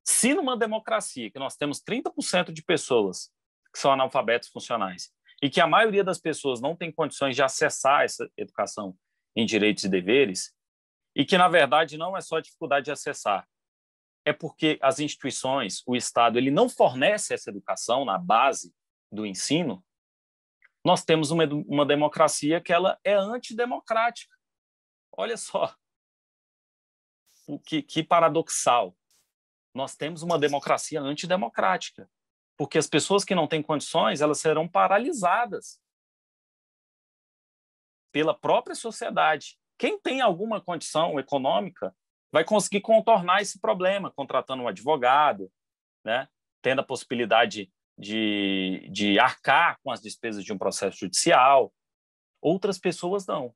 Se numa democracia que nós temos 30% de pessoas que são analfabetos funcionais, e que a maioria das pessoas não tem condições de acessar essa educação em direitos e deveres, e que, na verdade, não é só dificuldade de acessar, é porque as instituições, o Estado, ele não fornece essa educação na base do ensino. Nós temos uma democracia que ela é antidemocrática. Olha só, que paradoxal. Nós temos uma democracia antidemocrática, porque as pessoas que não têm condições, elas serão paralisadas pela própria sociedade. Quem tem alguma condição econômica vai conseguir contornar esse problema, contratando um advogado, né? Tendo a possibilidade de arcar com as despesas de um processo judicial. Outras pessoas não.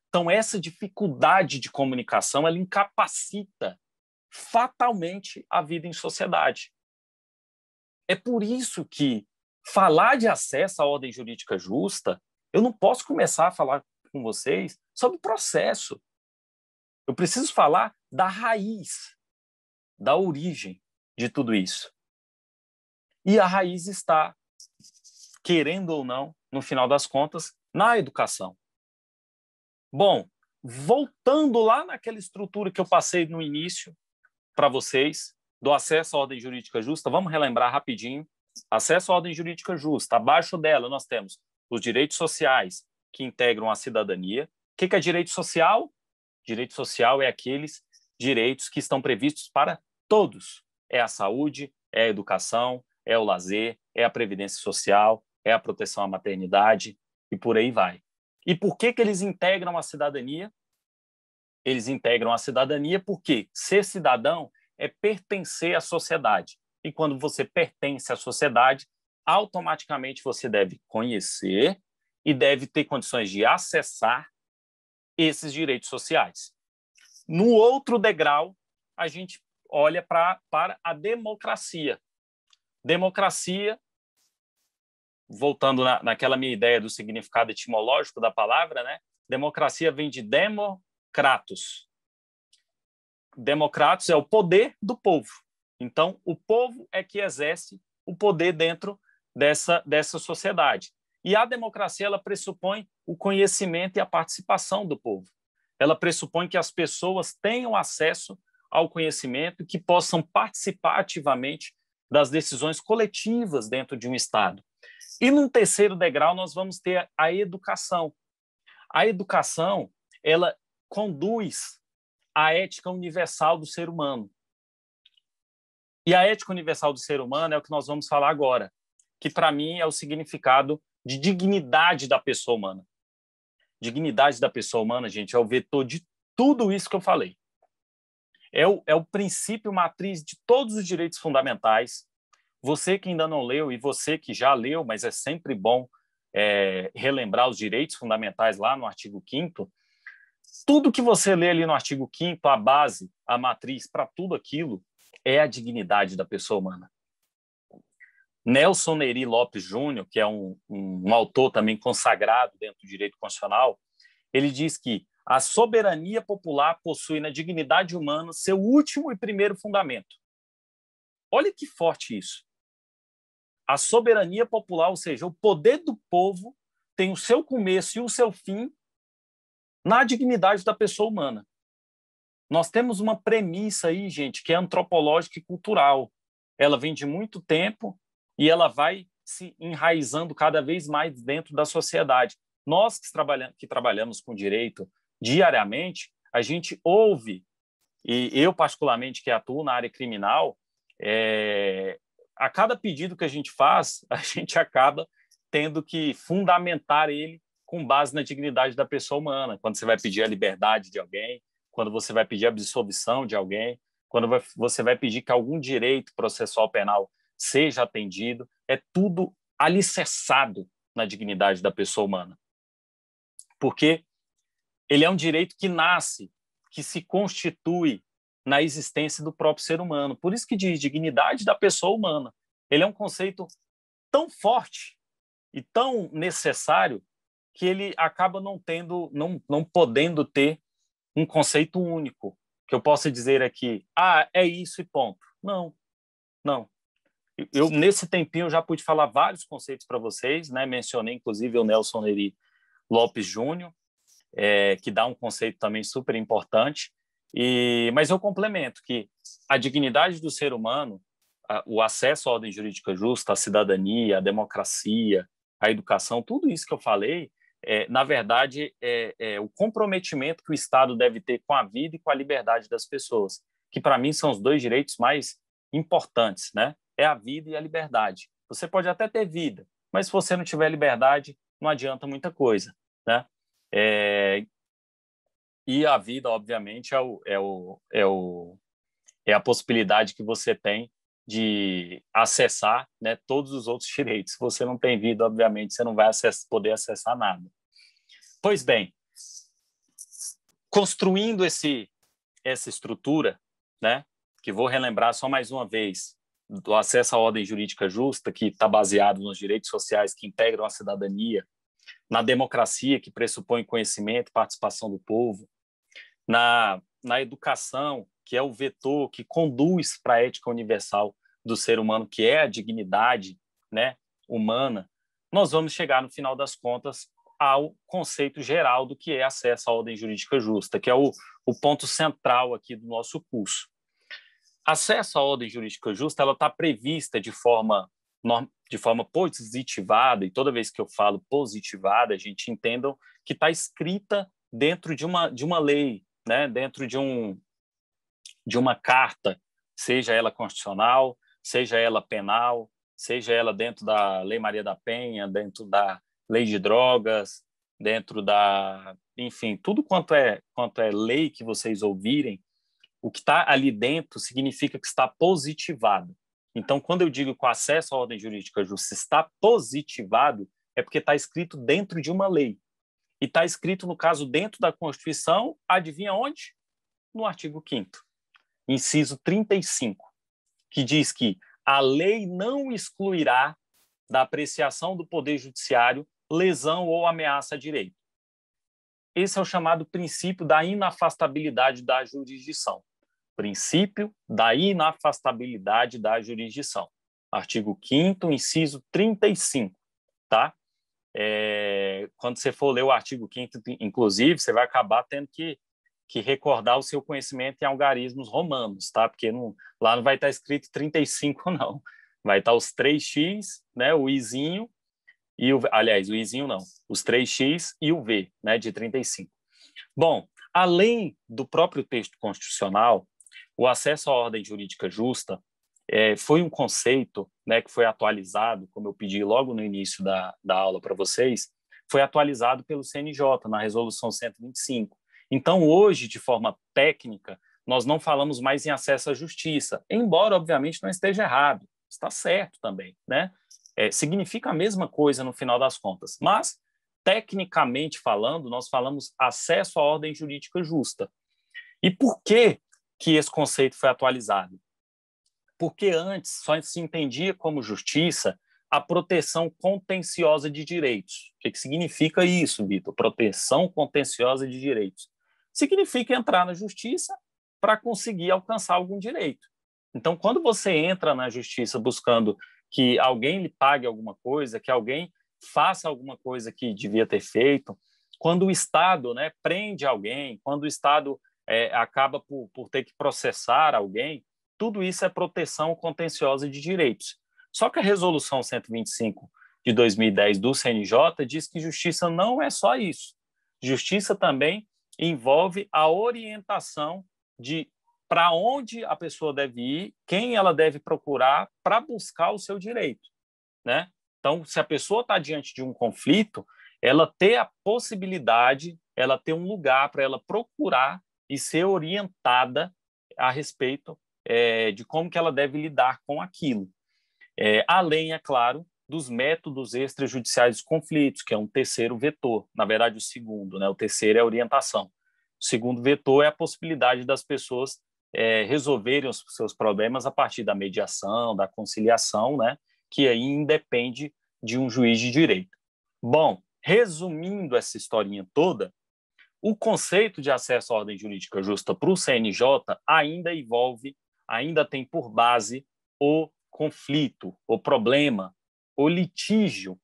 Então, essa dificuldade de comunicação, ela incapacita fatalmente a vida em sociedade. É por isso que falar de acesso à ordem jurídica justa, eu não posso começar a falar com vocês sobre o processo. Eu preciso falar da raiz, da origem de tudo isso. E a raiz está, querendo ou não, no final das contas, na educação. Bom, voltando lá naquela estrutura que eu passei no início para vocês, do acesso à ordem jurídica justa, vamos relembrar rapidinho. Acesso à ordem jurídica justa. Abaixo dela nós temos os direitos sociais que integram a cidadania. O que é direito social? Direito social é aqueles direitos que estão previstos para todos. É a saúde, é a educação, é o lazer, é a previdência social, é a proteção à maternidade e por aí vai. E por que eles integram a cidadania? Eles integram a cidadania porque ser cidadão é pertencer à sociedade. E quando você pertence à sociedade, automaticamente você deve conhecer e deve ter condições de acessar esses direitos sociais. No outro degrau, a gente olha para a democracia. Democracia, voltando naquela minha ideia do significado etimológico da palavra, né? Democracia vem de democratos. Democratos é o poder do povo. Então, o povo é que exerce o poder dentro dessa sociedade. E a democracia, ela pressupõe o conhecimento e a participação do povo. Ela pressupõe que as pessoas tenham acesso ao conhecimento e que possam participar ativamente das decisões coletivas dentro de um Estado. E num terceiro degrau, nós vamos ter a educação. A educação, ela conduz à ética universal do ser humano. E a ética universal do ser humano é o que nós vamos falar agora, que para mim é o significado de dignidade da pessoa humana. Dignidade da pessoa humana, gente, é o vetor de tudo isso que eu falei. É o princípio matriz de todos os direitos fundamentais. Você que ainda não leu e você que já leu, mas é sempre bom relembrar os direitos fundamentais lá no artigo 5º, tudo que você lê ali no artigo 5º, a base, a matriz para tudo aquilo, é a dignidade da pessoa humana. Nelson Neri Lopes Júnior, que é um autor também consagrado dentro do direito constitucional, ele diz que a soberania popular possui na dignidade humana seu último e primeiro fundamento. Olha que forte isso. A soberania popular, ou seja, o poder do povo, tem o seu começo e o seu fim na dignidade da pessoa humana. Nós temos uma premissa aí, gente, que é antropológica e cultural. Ela vem de muito tempo e ela vai se enraizando cada vez mais dentro da sociedade. Nós que trabalhamos com direito diariamente, a gente ouve, e eu particularmente que atuo na área criminal, a cada pedido que a gente faz, a gente acaba tendo que fundamentar ele com base na dignidade da pessoa humana. Quando você vai pedir a liberdade de alguém, quando você vai pedir a absolvição de alguém, quando você vai pedir que algum direito processual penal seja atendido, é tudo alicerçado na dignidade da pessoa humana. Porque ele é um direito que nasce, que se constitui na existência do próprio ser humano. Por isso que diz dignidade da pessoa humana. Ele é um conceito tão forte e tão necessário que ele acaba não podendo ter um conceito único, que eu possa dizer aqui, é isso e ponto. Não. Nesse tempinho, eu já pude falar vários conceitos para vocês, né? Mencionei, inclusive, o Nelson Neri Lopes Júnior, que dá um conceito também super importante. Mas eu complemento que a dignidade do ser humano, o acesso à ordem jurídica justa, a cidadania, a democracia, a educação, tudo isso que eu falei, na verdade, é o comprometimento que o Estado deve ter com a vida e com a liberdade das pessoas, que para mim são os dois direitos mais importantes, né? É a vida e a liberdade. Você pode até ter vida, mas se você não tiver liberdade, não adianta muita coisa, né? E a vida, obviamente, é a possibilidade que você tem de acessar, né, todos os outros direitos. Se você não tem vida, obviamente, você não vai poder acessar nada. Pois bem, construindo essa estrutura, né, que vou relembrar só mais uma vez, do acesso à ordem jurídica justa, que está baseado nos direitos sociais que integram a cidadania, na democracia, que pressupõe conhecimento e participação do povo, na educação, que é o vetor que conduz para a ética universal do ser humano, que é a dignidade, né, humana, nós vamos chegar, no final das contas, ao conceito geral do que é acesso à ordem jurídica justa, que é o ponto central aqui do nosso curso. Acesso à ordem jurídica justa, ela está prevista de forma positivada, e toda vez que eu falo positivada, a gente entenda que está escrita dentro de uma lei, né? Dentro de uma carta, seja ela constitucional, seja ela penal, seja ela dentro da Lei Maria da Penha, dentro da Lei de Drogas, dentro da... Enfim, tudo quanto é lei que vocês ouvirem, o que está ali dentro significa que está positivado. Então, quando eu digo que o acesso à ordem jurídica justa está positivado, é porque está escrito dentro de uma lei. E está escrito, no caso, dentro da Constituição, adivinha onde? No artigo 5º, inciso 35, que diz que a lei não excluirá da apreciação do Poder Judiciário lesão ou ameaça a direito. Esse é o chamado princípio da inafastabilidade da jurisdição. Princípio da inafastabilidade da jurisdição. Artigo 5º, inciso 35, tá? Quando você for ler o artigo 5º, inclusive, você vai acabar tendo que recordar o seu conhecimento em algarismos romanos, tá? Porque lá não vai estar escrito 35, não. Vai estar os 3x, né, o izinho, aliás, o izinho não, os 3x e o v, né, de 35. Bom, além do próprio texto constitucional, o acesso à ordem jurídica justa foi um conceito, né, que foi atualizado, como eu pedi logo no início da aula para vocês, foi atualizado pelo CNJ na Resolução 125. Então, hoje, de forma técnica, nós não falamos mais em acesso à justiça, embora, obviamente, não esteja errado, está certo também, né? Significa a mesma coisa no final das contas, mas, tecnicamente falando, nós falamos acesso à ordem jurídica justa. E por que esse conceito foi atualizado? Porque antes só se entendia como justiça a proteção contenciosa de direitos. O que significa isso, Vitor? Proteção contenciosa de direitos. Significa entrar na justiça para conseguir alcançar algum direito. Então, quando você entra na justiça buscando que alguém lhe pague alguma coisa, que alguém faça alguma coisa que devia ter feito, quando o Estado, né, prende alguém, quando o Estado acaba por ter que processar alguém, tudo isso é proteção contenciosa de direitos. Só que a Resolução 125 de 2010 do CNJ diz que justiça não é só isso. Justiça também envolve a orientação de para onde a pessoa deve ir, quem ela deve procurar para buscar o seu direito, né? Então, se a pessoa está diante de um conflito, ela ter a possibilidade, ela ter um lugar para ela procurar e ser orientada a respeito de como que ela deve lidar com aquilo. Além, é claro, dos métodos extrajudiciais dos conflitos, que é um terceiro vetor, na verdade o segundo, né? O terceiro é a orientação. O segundo vetor é a possibilidade das pessoas resolverem os seus problemas a partir da mediação, da conciliação, né? Que aí independe de um juiz de direito. Bom, resumindo essa historinha toda, o conceito de acesso à ordem jurídica justa para o CNJ ainda tem por base o conflito, ou problema, ou litígio.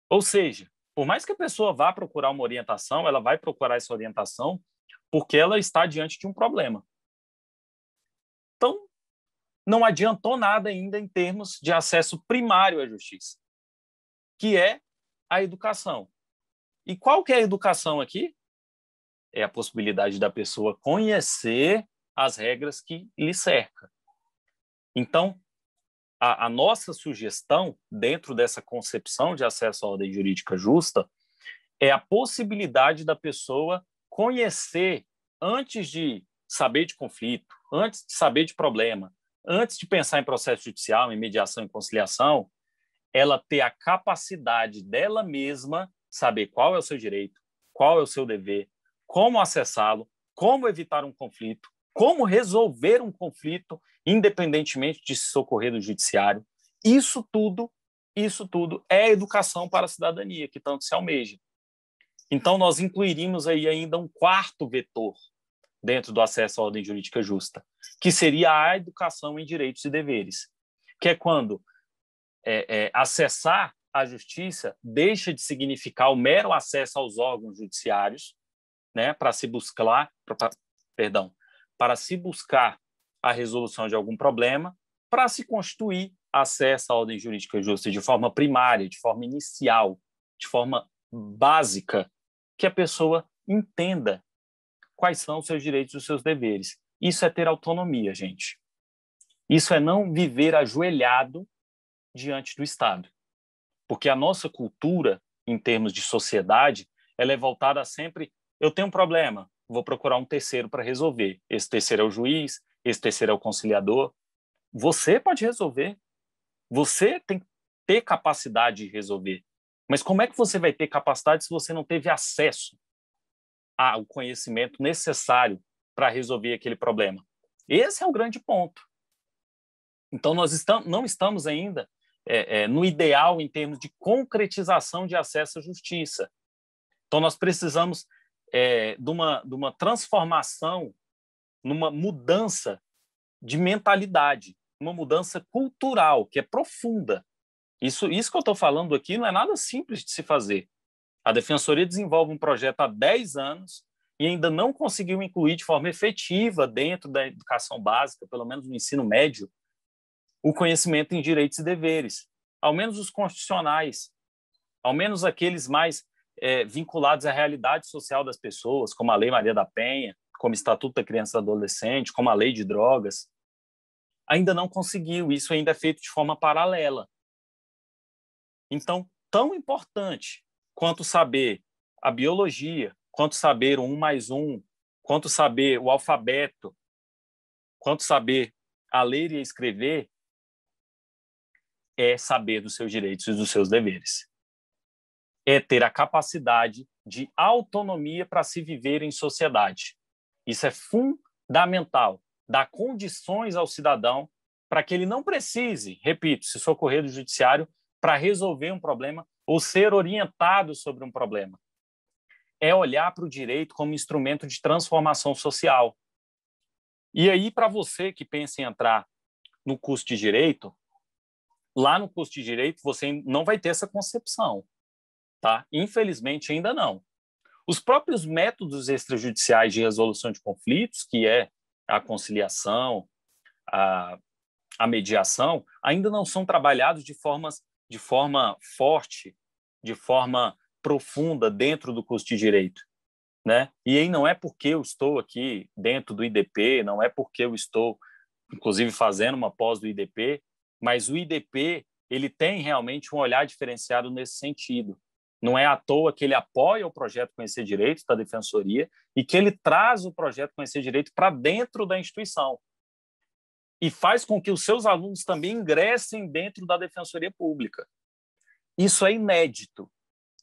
Ou seja, por mais que a pessoa vá procurar uma orientação, ela vai procurar essa orientação porque ela está diante de um problema. Então, não adiantou nada ainda em termos de acesso primário à justiça, que é a educação. E qual que é a educação aqui? É a possibilidade da pessoa conhecer as regras que lhe cercam. Então, a nossa sugestão, dentro dessa concepção de acesso à ordem jurídica justa, é a possibilidade da pessoa conhecer, antes de saber de conflito, antes de saber de problema, antes de pensar em processo judicial, em mediação e conciliação, ela ter a capacidade dela mesma saber qual é o seu direito, qual é o seu dever, como acessá-lo, como evitar um conflito, como resolver um conflito, independentemente de se socorrer do judiciário. Isso tudo é educação para a cidadania, que tanto se almeja. Então, nós incluiríamos aí ainda um quarto vetor dentro do acesso à ordem jurídica justa, que seria a educação em direitos e deveres, que é quando acessar a justiça deixa de significar o mero acesso aos órgãos judiciários, né, para se buscar a resolução de algum problema, para se constituir acesso à ordem jurídica justa de forma primária, de forma inicial, de forma básica, que a pessoa entenda quais são os seus direitos e os seus deveres. Isso é ter autonomia, gente. Isso é não viver ajoelhado diante do Estado. Porque a nossa cultura, em termos de sociedade, ela é voltada a sempre: eu tenho um problema, vou procurar um terceiro para resolver. Esse terceiro é o juiz, esse terceiro é o conciliador. Você pode resolver. Você tem que ter capacidade de resolver. Mas como é que você vai ter capacidade se você não teve acesso ao conhecimento necessário para resolver aquele problema? Esse é o grande ponto. Então, nós não estamos ainda no ideal em termos de concretização de acesso à justiça. Então, nós precisamos de uma transformação, numa mudança de mentalidade, uma mudança cultural, que é profunda. Isso que eu estou falando aqui não é nada simples de se fazer. A Defensoria desenvolve um projeto há 10 anos e ainda não conseguiu incluir de forma efetiva dentro da educação básica, pelo menos no ensino médio, o conhecimento em direitos e deveres, ao menos os constitucionais, ao menos aqueles mais vinculados à realidade social das pessoas, como a Lei Maria da Penha, como o Estatuto da Criança e do Adolescente, como a Lei de Drogas. Ainda não conseguiu, isso ainda é feito de forma paralela. Então, tão importante quanto saber a biologia, quanto saber o 1 mais 1, quanto saber o alfabeto, quanto saber a ler e a escrever, é saber dos seus direitos e dos seus deveres. É ter a capacidade de autonomia para se viver em sociedade. Isso é fundamental, dar condições ao cidadão para que ele não precise, repito, se socorrer do judiciário para resolver um problema ou ser orientado sobre um problema. É olhar para o direito como instrumento de transformação social. E aí, para você que pensa em entrar no curso de Direito, lá no curso de Direito você não vai ter essa concepção, tá? Infelizmente, ainda não. Os próprios métodos extrajudiciais de resolução de conflitos, que é a conciliação, a mediação, ainda não são trabalhados de forma forte, de forma profunda dentro do curso de Direito, né? E aí não é porque eu estou aqui dentro do IDP, não é porque eu estou, inclusive, fazendo uma pós do IDP, mas o IDP ele tem realmente um olhar diferenciado nesse sentido. Não é à toa que ele apoia o projeto Conhecer Direito da Defensoria e que ele traz o projeto Conhecer Direito para dentro da instituição e faz com que os seus alunos também ingressem dentro da Defensoria Pública. Isso é inédito.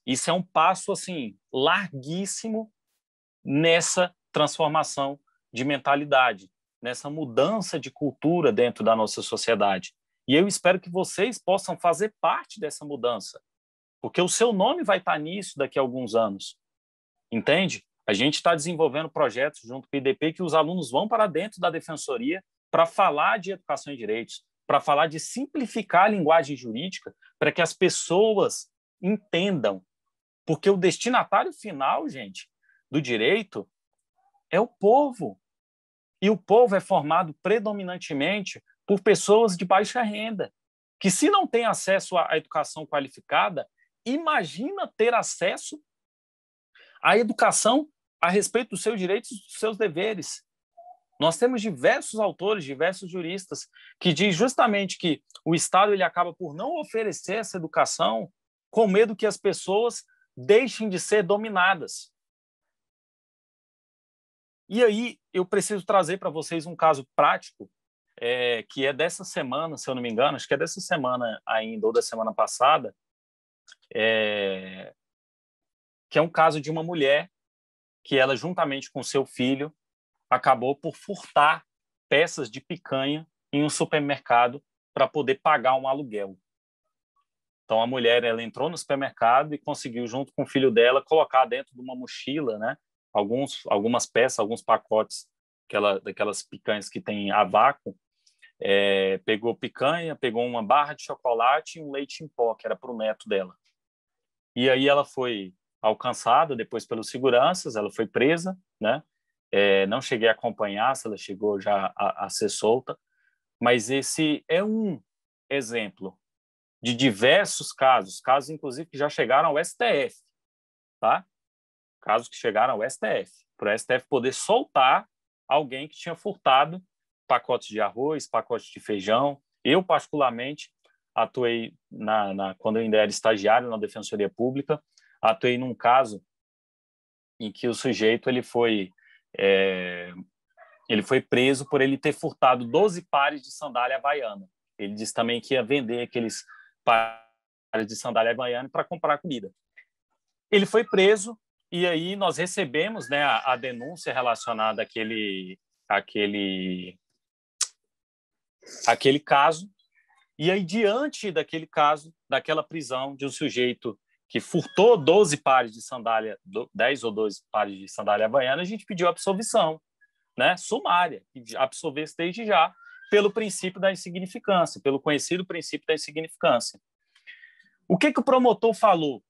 Isso é um passo assim larguíssimo nessa transformação de mentalidade, nessa mudança de cultura dentro da nossa sociedade. E eu espero que vocês possam fazer parte dessa mudança, porque o seu nome vai estar nisso daqui a alguns anos. Entende? A gente está desenvolvendo projetos junto com o IDP que os alunos vão para dentro da Defensoria para falar de educação e direitos, para falar de simplificar a linguagem jurídica para que as pessoas entendam. Porque o destinatário final, gente, do direito é o povo. E o povo é formado predominantemente por pessoas de baixa renda, que se não tem acesso à educação qualificada, imagina ter acesso à educação a respeito dos seus direitos e dos seus deveres. Nós temos diversos autores, diversos juristas, que diz justamente que o Estado ele acaba por não oferecer essa educação com medo que as pessoas deixem de ser dominadas. E aí eu preciso trazer para vocês um caso prático, que é dessa semana, se eu não me engano, acho que é dessa semana ainda, ou da semana passada, que é um caso de uma mulher que ela, juntamente com seu filho, acabou por furtar peças de picanha em um supermercado para poder pagar um aluguel. Então, a mulher ela entrou no supermercado e conseguiu, junto com o filho dela, colocar dentro de uma mochila, né, algumas peças, alguns pacotes daquelas picanhas que tem a vácuo. Pegou picanha, pegou uma barra de chocolate e um leite em pó, que era para o neto dela. E aí ela foi alcançada depois pelos seguranças, ela foi presa, né? Não cheguei a acompanhar se ela chegou já a ser solta, mas esse é um exemplo de diversos casos inclusive que já chegaram ao STF, tá? Casos que chegaram ao STF, para o STF poder soltar alguém que tinha furtado pacotes de arroz, pacotes de feijão. Eu, particularmente, atuei, quando eu ainda era estagiário na Defensoria Pública, atuei num caso em que o sujeito ele foi preso por ele ter furtado 12 pares de sandália havaiana. Ele disse também que ia vender aqueles pares de sandália havaiana para comprar comida. Ele foi preso e aí nós recebemos, né, a denúncia relacionada àquele caso. E aí, diante daquele caso, daquela prisão de um sujeito que furtou 12 pares de sandália, 10 ou 12 pares de sandália havaiana, a gente pediu absolvição, né, sumária, que absolvesse desde já pelo princípio da insignificância, pelo conhecido princípio da insignificância. O que o promotor falou?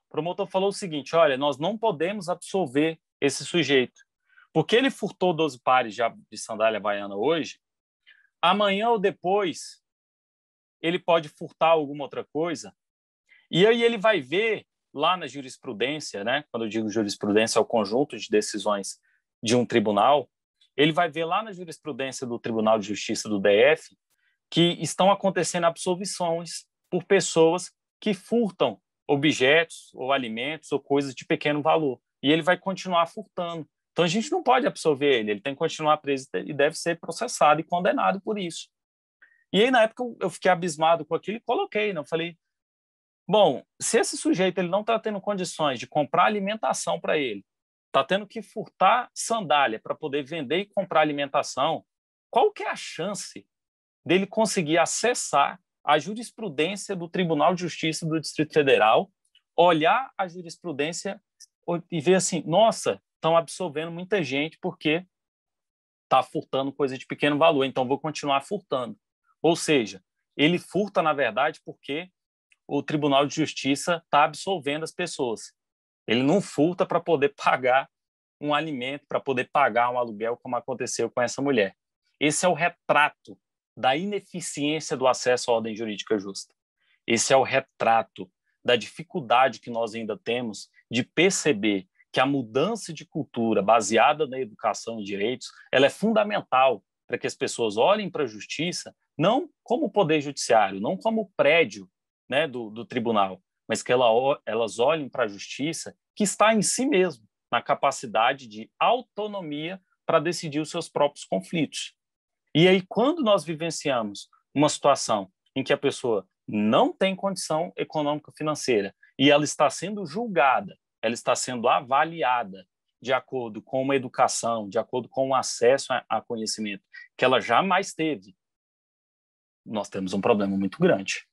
O promotor falou o seguinte: olha, nós não podemos absolver esse sujeito, porque ele furtou 12 pares de sandália havaiana hoje, amanhã ou depois ele pode furtar alguma outra coisa, e aí ele vai ver lá na jurisprudência, né? Quando eu digo jurisprudência, é o conjunto de decisões de um tribunal, ele vai ver lá na jurisprudência do Tribunal de Justiça do DF que estão acontecendo absolvições por pessoas que furtam objetos ou alimentos ou coisas de pequeno valor, e ele vai continuar furtando. Então a gente não pode absolver ele tem que continuar preso e deve ser processado e condenado por isso. E aí, na época, eu fiquei abismado com aquilo e coloquei, né? Eu falei, bom, se esse sujeito ele não está tendo condições de comprar alimentação para ele, está tendo que furtar sandália para poder vender e comprar alimentação, qual que é a chance dele conseguir acessar a jurisprudência do Tribunal de Justiça do Distrito Federal, olhar a jurisprudência e ver assim, nossa, estão absolvendo muita gente porque está furtando coisa de pequeno valor, então vou continuar furtando. Ou seja, ele furta, na verdade, porque o Tribunal de Justiça está absolvendo as pessoas. Ele não furta para poder pagar um alimento, para poder pagar um aluguel, como aconteceu com essa mulher. Esse é o retrato da ineficiência do acesso à ordem jurídica justa. Esse é o retrato da dificuldade que nós ainda temos de perceber que a mudança de cultura baseada na educação e direitos, ela é fundamental para que as pessoas olhem para a justiça não como poder judiciário, não como prédio, né, do tribunal, mas que elas olhem para a justiça que está em si mesmo, na capacidade de autonomia para decidir os seus próprios conflitos. E aí, quando nós vivenciamos uma situação em que a pessoa não tem condição econômica financeira e ela está sendo julgada, ela está sendo avaliada de acordo com uma educação, de acordo com um acesso a conhecimento que ela jamais teve, nós temos um problema muito grande.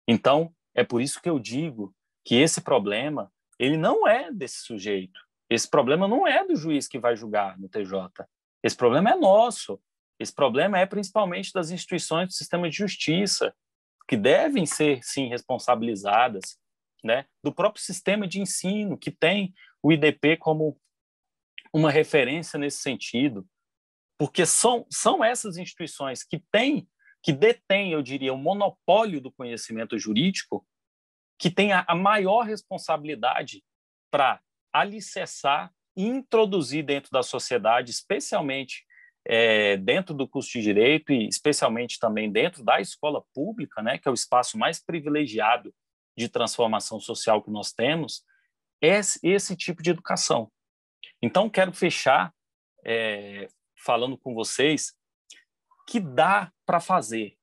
Então, é por isso que eu digo que esse problema, ele não é desse sujeito. Esse problema não é do juiz que vai julgar no TJ. Esse problema é nosso. Esse problema é principalmente das instituições do sistema de justiça, que devem ser, sim, responsabilizadas, né? Do próprio sistema de ensino, que tem o IDP como uma referência nesse sentido, porque são essas instituições que detêm, eu diria, o monopólio do conhecimento jurídico, que têm a maior responsabilidade para alicerçar e introduzir dentro da sociedade, especialmente dentro do curso de Direito e especialmente também dentro da escola pública, né, que é o espaço mais privilegiado de transformação social que nós temos, esse tipo de educação. Então, quero fechar falando com vocês que dá para fazer,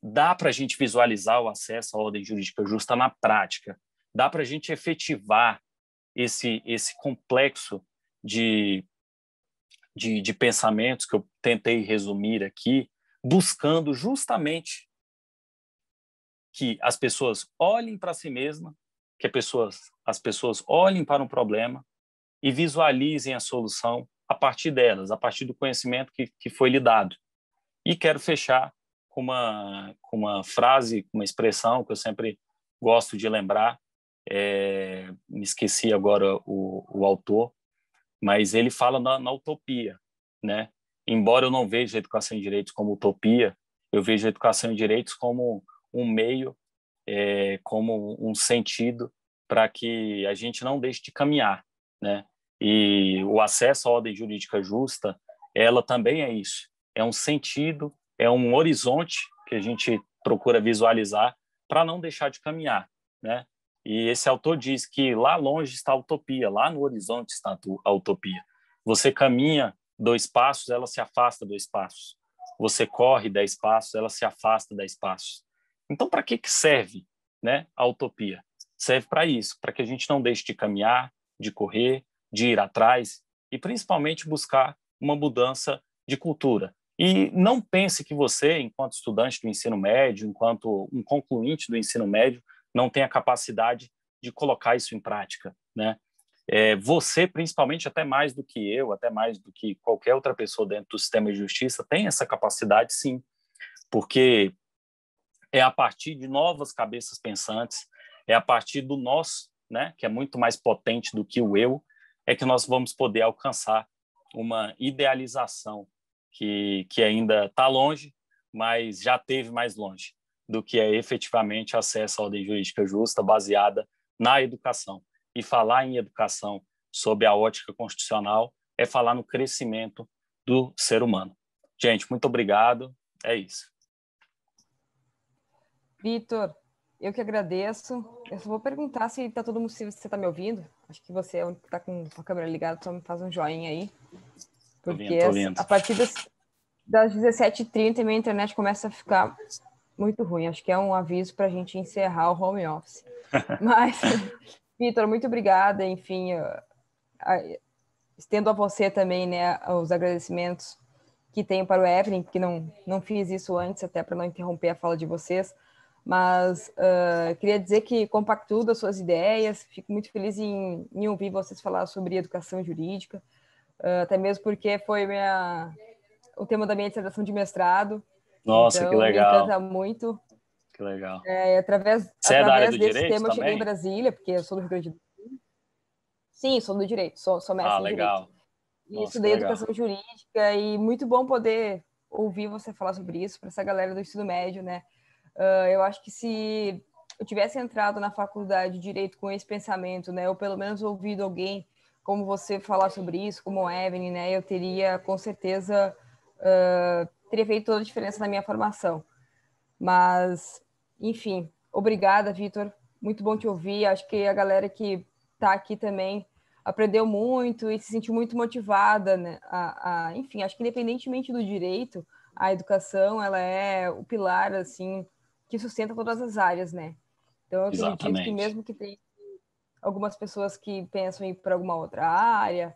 dá para a gente visualizar o acesso à ordem jurídica justa na prática, dá para a gente efetivar esse complexo de pensamentos que eu tentei resumir aqui, buscando justamente que as pessoas olhem para si mesmas, que as pessoas olhem para um problema e visualizem a solução a partir delas, a partir do conhecimento que foi lhe dado. E quero fechar com uma frase, uma expressão que eu sempre gosto de lembrar, me esqueci agora o autor, mas ele fala na utopia, né? Embora eu não veja a educação em direitos como utopia, eu vejo a educação em direitos como um meio, como um sentido para que a gente não deixe de caminhar, né? E o acesso à ordem jurídica justa, ela também é isso, é um sentido, é um horizonte que a gente procura visualizar para não deixar de caminhar, né? E esse autor diz que lá longe está a utopia, lá no horizonte está a utopia. Você caminha 2 passos, ela se afasta 2 passos. Você corre 10 passos, ela se afasta 10 passos. Então, para que serve, né, a utopia? Serve para isso, para que a gente não deixe de caminhar, de correr, de ir atrás e, principalmente, buscar uma mudança de cultura. E não pense que você, enquanto estudante do ensino médio, enquanto um concluinte do ensino médio, não tem a capacidade de colocar isso em prática, né? Você, principalmente, até mais do que eu, até mais do que qualquer outra pessoa dentro do sistema de justiça, tem essa capacidade, sim, porque é a partir de novas cabeças pensantes, é a partir do nós, né, que é muito mais potente do que o eu, é que nós vamos poder alcançar uma idealização que ainda está longe, mas já esteve mais longe do que é efetivamente acesso à ordem jurídica justa baseada na educação. E falar em educação sob a ótica constitucional é falar no crescimento do ser humano. Gente, muito obrigado. É isso. Vitor, eu que agradeço. Eu só vou perguntar se tá todo mundo, se você está me ouvindo. Acho que você é o único que está com a câmera ligada, só me faz um joinha aí. Porque tô vendo. A partir das 17h30 minha internet começa a ficar muito ruim. Acho que é um aviso para a gente encerrar o home office. Mas, Vitor, muito obrigada. Enfim, estendo a você também, né, os agradecimentos que tenho para o Evelyn, que não fiz isso antes, até para não interromper a fala de vocês. Mas queria dizer que compactuo das suas ideias, fico muito feliz em ouvir vocês falar sobre educação jurídica, até mesmo porque foi o tema da minha dissertação de mestrado. Nossa, então, que legal. Me encanta muito. Que legal. Através da área do desse direito tema, eu cheguei em também? Brasília, porque eu sou do Rio Grande do Sul. Sim, sou do direito, sou mestre em legal. direito. E Nossa, estudei educação jurídica e muito bom poder ouvir você falar sobre isso para essa galera do ensino médio, né? Eu acho que se eu tivesse entrado na faculdade de Direito com esse pensamento, né, ou pelo menos ouvido alguém como você falar sobre isso, como o Evelyn, né, eu teria, com certeza, teria feito toda a diferença na minha formação. Mas, enfim, obrigada, Vitor. Muito bom te ouvir. Acho que a galera que está aqui também aprendeu muito e se sentiu muito motivada, né? Enfim, acho que independentemente do direito, a educação ela é o pilar assim que sustenta todas as áreas, né? Então eu acredito que mesmo que tenha algumas pessoas que pensam em ir para alguma outra área,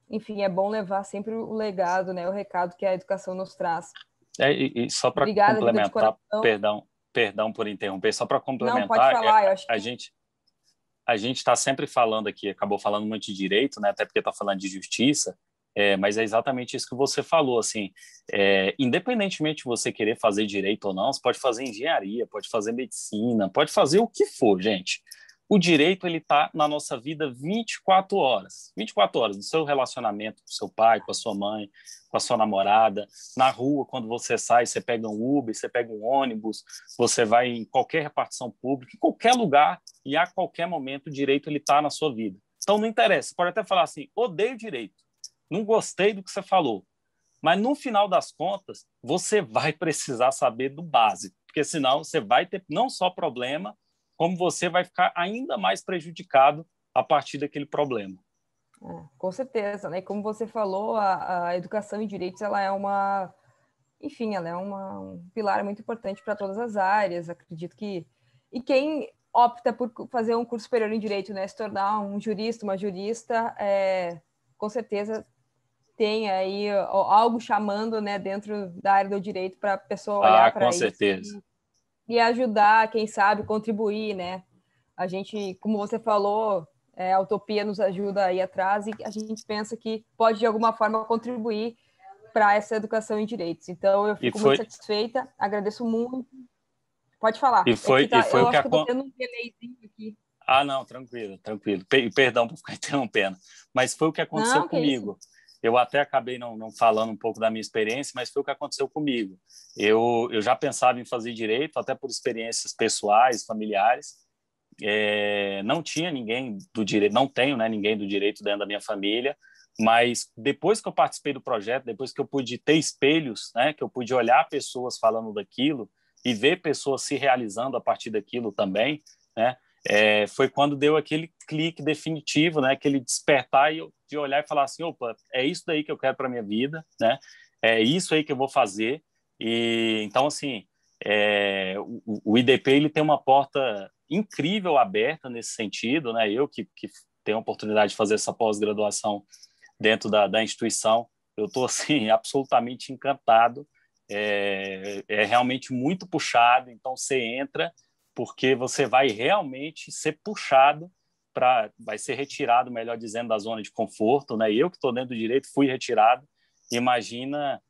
enfim, é bom levar sempre o legado, né? O recado que a educação nos traz. E só para complementar, perdão por interromper, só para complementar, não, pode falar, eu acho que... a gente está sempre falando aqui, acabou falando muito de direito, né? Até porque está falando de justiça, Mas é exatamente isso que você falou, assim, independentemente de você querer fazer direito ou não, você pode fazer engenharia, pode fazer medicina, pode fazer o que for, gente. O direito, ele está na nossa vida 24 horas. 24 horas, no seu relacionamento com seu pai, com a sua mãe, com a sua namorada, na rua, quando você sai, você pega um Uber, você pega um ônibus, você vai em qualquer repartição pública, em qualquer lugar e a qualquer momento o direito ele está na sua vida. Então, não interessa, você pode até falar assim, odeio direito, não gostei do que você falou, mas no final das contas, você vai precisar saber do básico, porque senão você vai ter não só problema, como você vai ficar ainda mais prejudicado a partir daquele problema. Com certeza, né? Como você falou, a educação em direitos, ela é enfim, ela é um pilar muito importante para todas as áreas, acredito que... E quem opta por fazer um curso superior em direito, né, se tornar um jurista, uma jurista, com certeza tem aí algo chamando, né, dentro da área do direito para a pessoa olhar para isso. Com certeza. E ajudar, quem sabe, contribuir, né? A gente, como você falou, a Utopia nos ajuda aí atrás e a gente pensa que pode, de alguma forma, contribuir para essa educação em direitos. Então, eu fico muito satisfeita, agradeço muito. Pode falar. Eu acho que eu estou tendo um delayzinho aqui. Não, tranquilo. Perdão por ficar interrompendo. Mas foi o que aconteceu comigo. Eu até acabei não falando um pouco da minha experiência, mas foi o que aconteceu comigo. Eu já pensava em fazer direito, até por experiências pessoais, familiares. Não tinha ninguém do direito, não tenho, né, ninguém do direito dentro da minha família, mas depois que eu participei do projeto, depois que eu pude ter espelhos, né, que eu pude olhar pessoas falando daquilo e ver pessoas se realizando a partir daquilo também, né, foi quando deu aquele clique definitivo, né, aquele despertar de olhar e falar assim, opa, é isso daí que eu quero para minha vida, né, é isso aí que eu vou fazer. E então, assim, o IDP ele tem uma porta incrível aberta nesse sentido, né, eu que tenho a oportunidade de fazer essa pós-graduação dentro da instituição, eu estou assim, absolutamente encantado, é realmente muito puxado, então você entra porque você vai realmente ser puxado vai ser retirado, melhor dizendo, da zona de conforto, né? Eu que estou dentro do direito fui retirado, imagina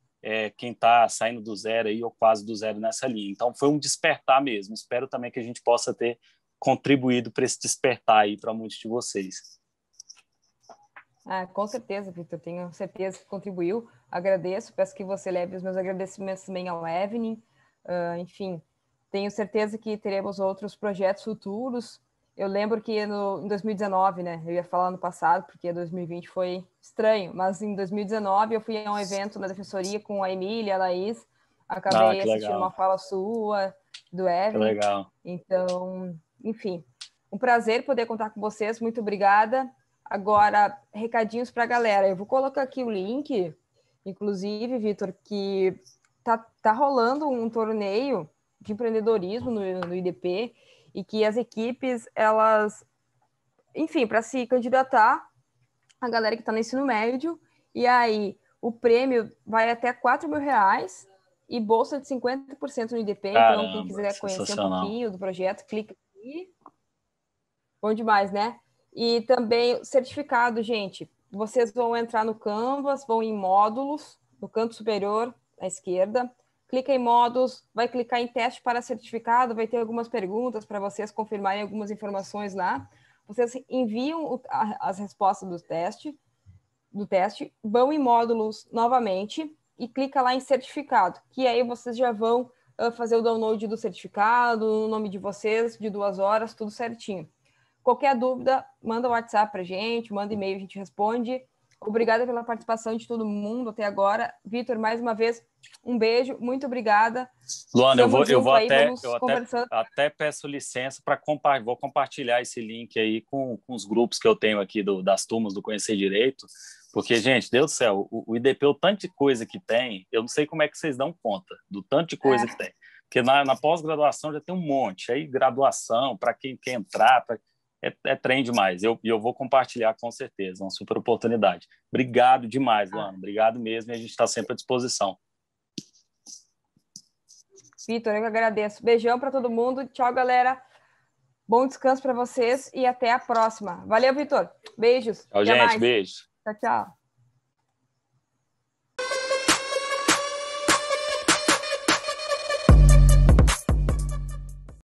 quem está saindo do zero aí ou quase do zero nessa linha. Então foi um despertar mesmo, espero também que a gente possa ter contribuído para esse despertar aí para muitos de vocês. Com certeza, Vitor, tenho certeza que contribuiu, agradeço, peço que você leve os meus agradecimentos também ao Evelyn, enfim, tenho certeza que teremos outros projetos futuros. Eu lembro que em 2019, né, eu ia falar no passado, porque 2020 foi estranho, mas em 2019 eu fui a um evento na Defensoria com a Emília, a Laís, acabei assistindo uma fala sua, do Evelyn. Que legal. Então, enfim, um prazer poder contar com vocês, muito obrigada. Agora, recadinhos para a galera. Eu vou colocar aqui o link, inclusive, Vitor, que tá rolando um torneio de empreendedorismo no IDP e que as equipes, elas, enfim, para se candidatar, a galera que está no ensino médio, e aí o prêmio vai até R$4.000 e bolsa de 50% no IDP. Caramba, então, quem quiser conhecer um pouquinho do projeto, clica aqui. Bom demais, né? E também certificado, gente. Vocês vão entrar no Canvas, vão em módulos, no canto superior à esquerda. Clica em módulos, vai clicar em teste para certificado, vai ter algumas perguntas para vocês confirmarem algumas informações lá. Vocês enviam as respostas do teste, vão em módulos novamente e clica lá em certificado, que aí vocês já vão fazer o download do certificado, o nome de vocês, de 2 horas, tudo certinho. Qualquer dúvida, manda um WhatsApp para a gente, manda e-mail, a gente responde. Obrigada pela participação de todo mundo até agora. Vitor, mais uma vez, um beijo, muito obrigada. Luana, eu vou até peço licença para vou compartilhar esse link aí com os grupos que eu tenho aqui das turmas do Conhecer Direito, porque, gente, Deus do céu, o IDP, o tanto de coisa que tem, eu não sei como é que vocês dão conta do tanto de coisa que tem. Porque na pós-graduação já tem um monte, aí graduação, para quem quer entrar, é trem demais. Eu vou compartilhar com certeza, uma super oportunidade. Obrigado demais, Luana. Obrigado mesmo, e a gente está sempre à disposição. Vitor, eu que agradeço. Beijão para todo mundo. Tchau, galera. Bom descanso para vocês e até a próxima. Valeu, Vitor. Beijos. Tchau, gente. Beijo. Tchau, tchau.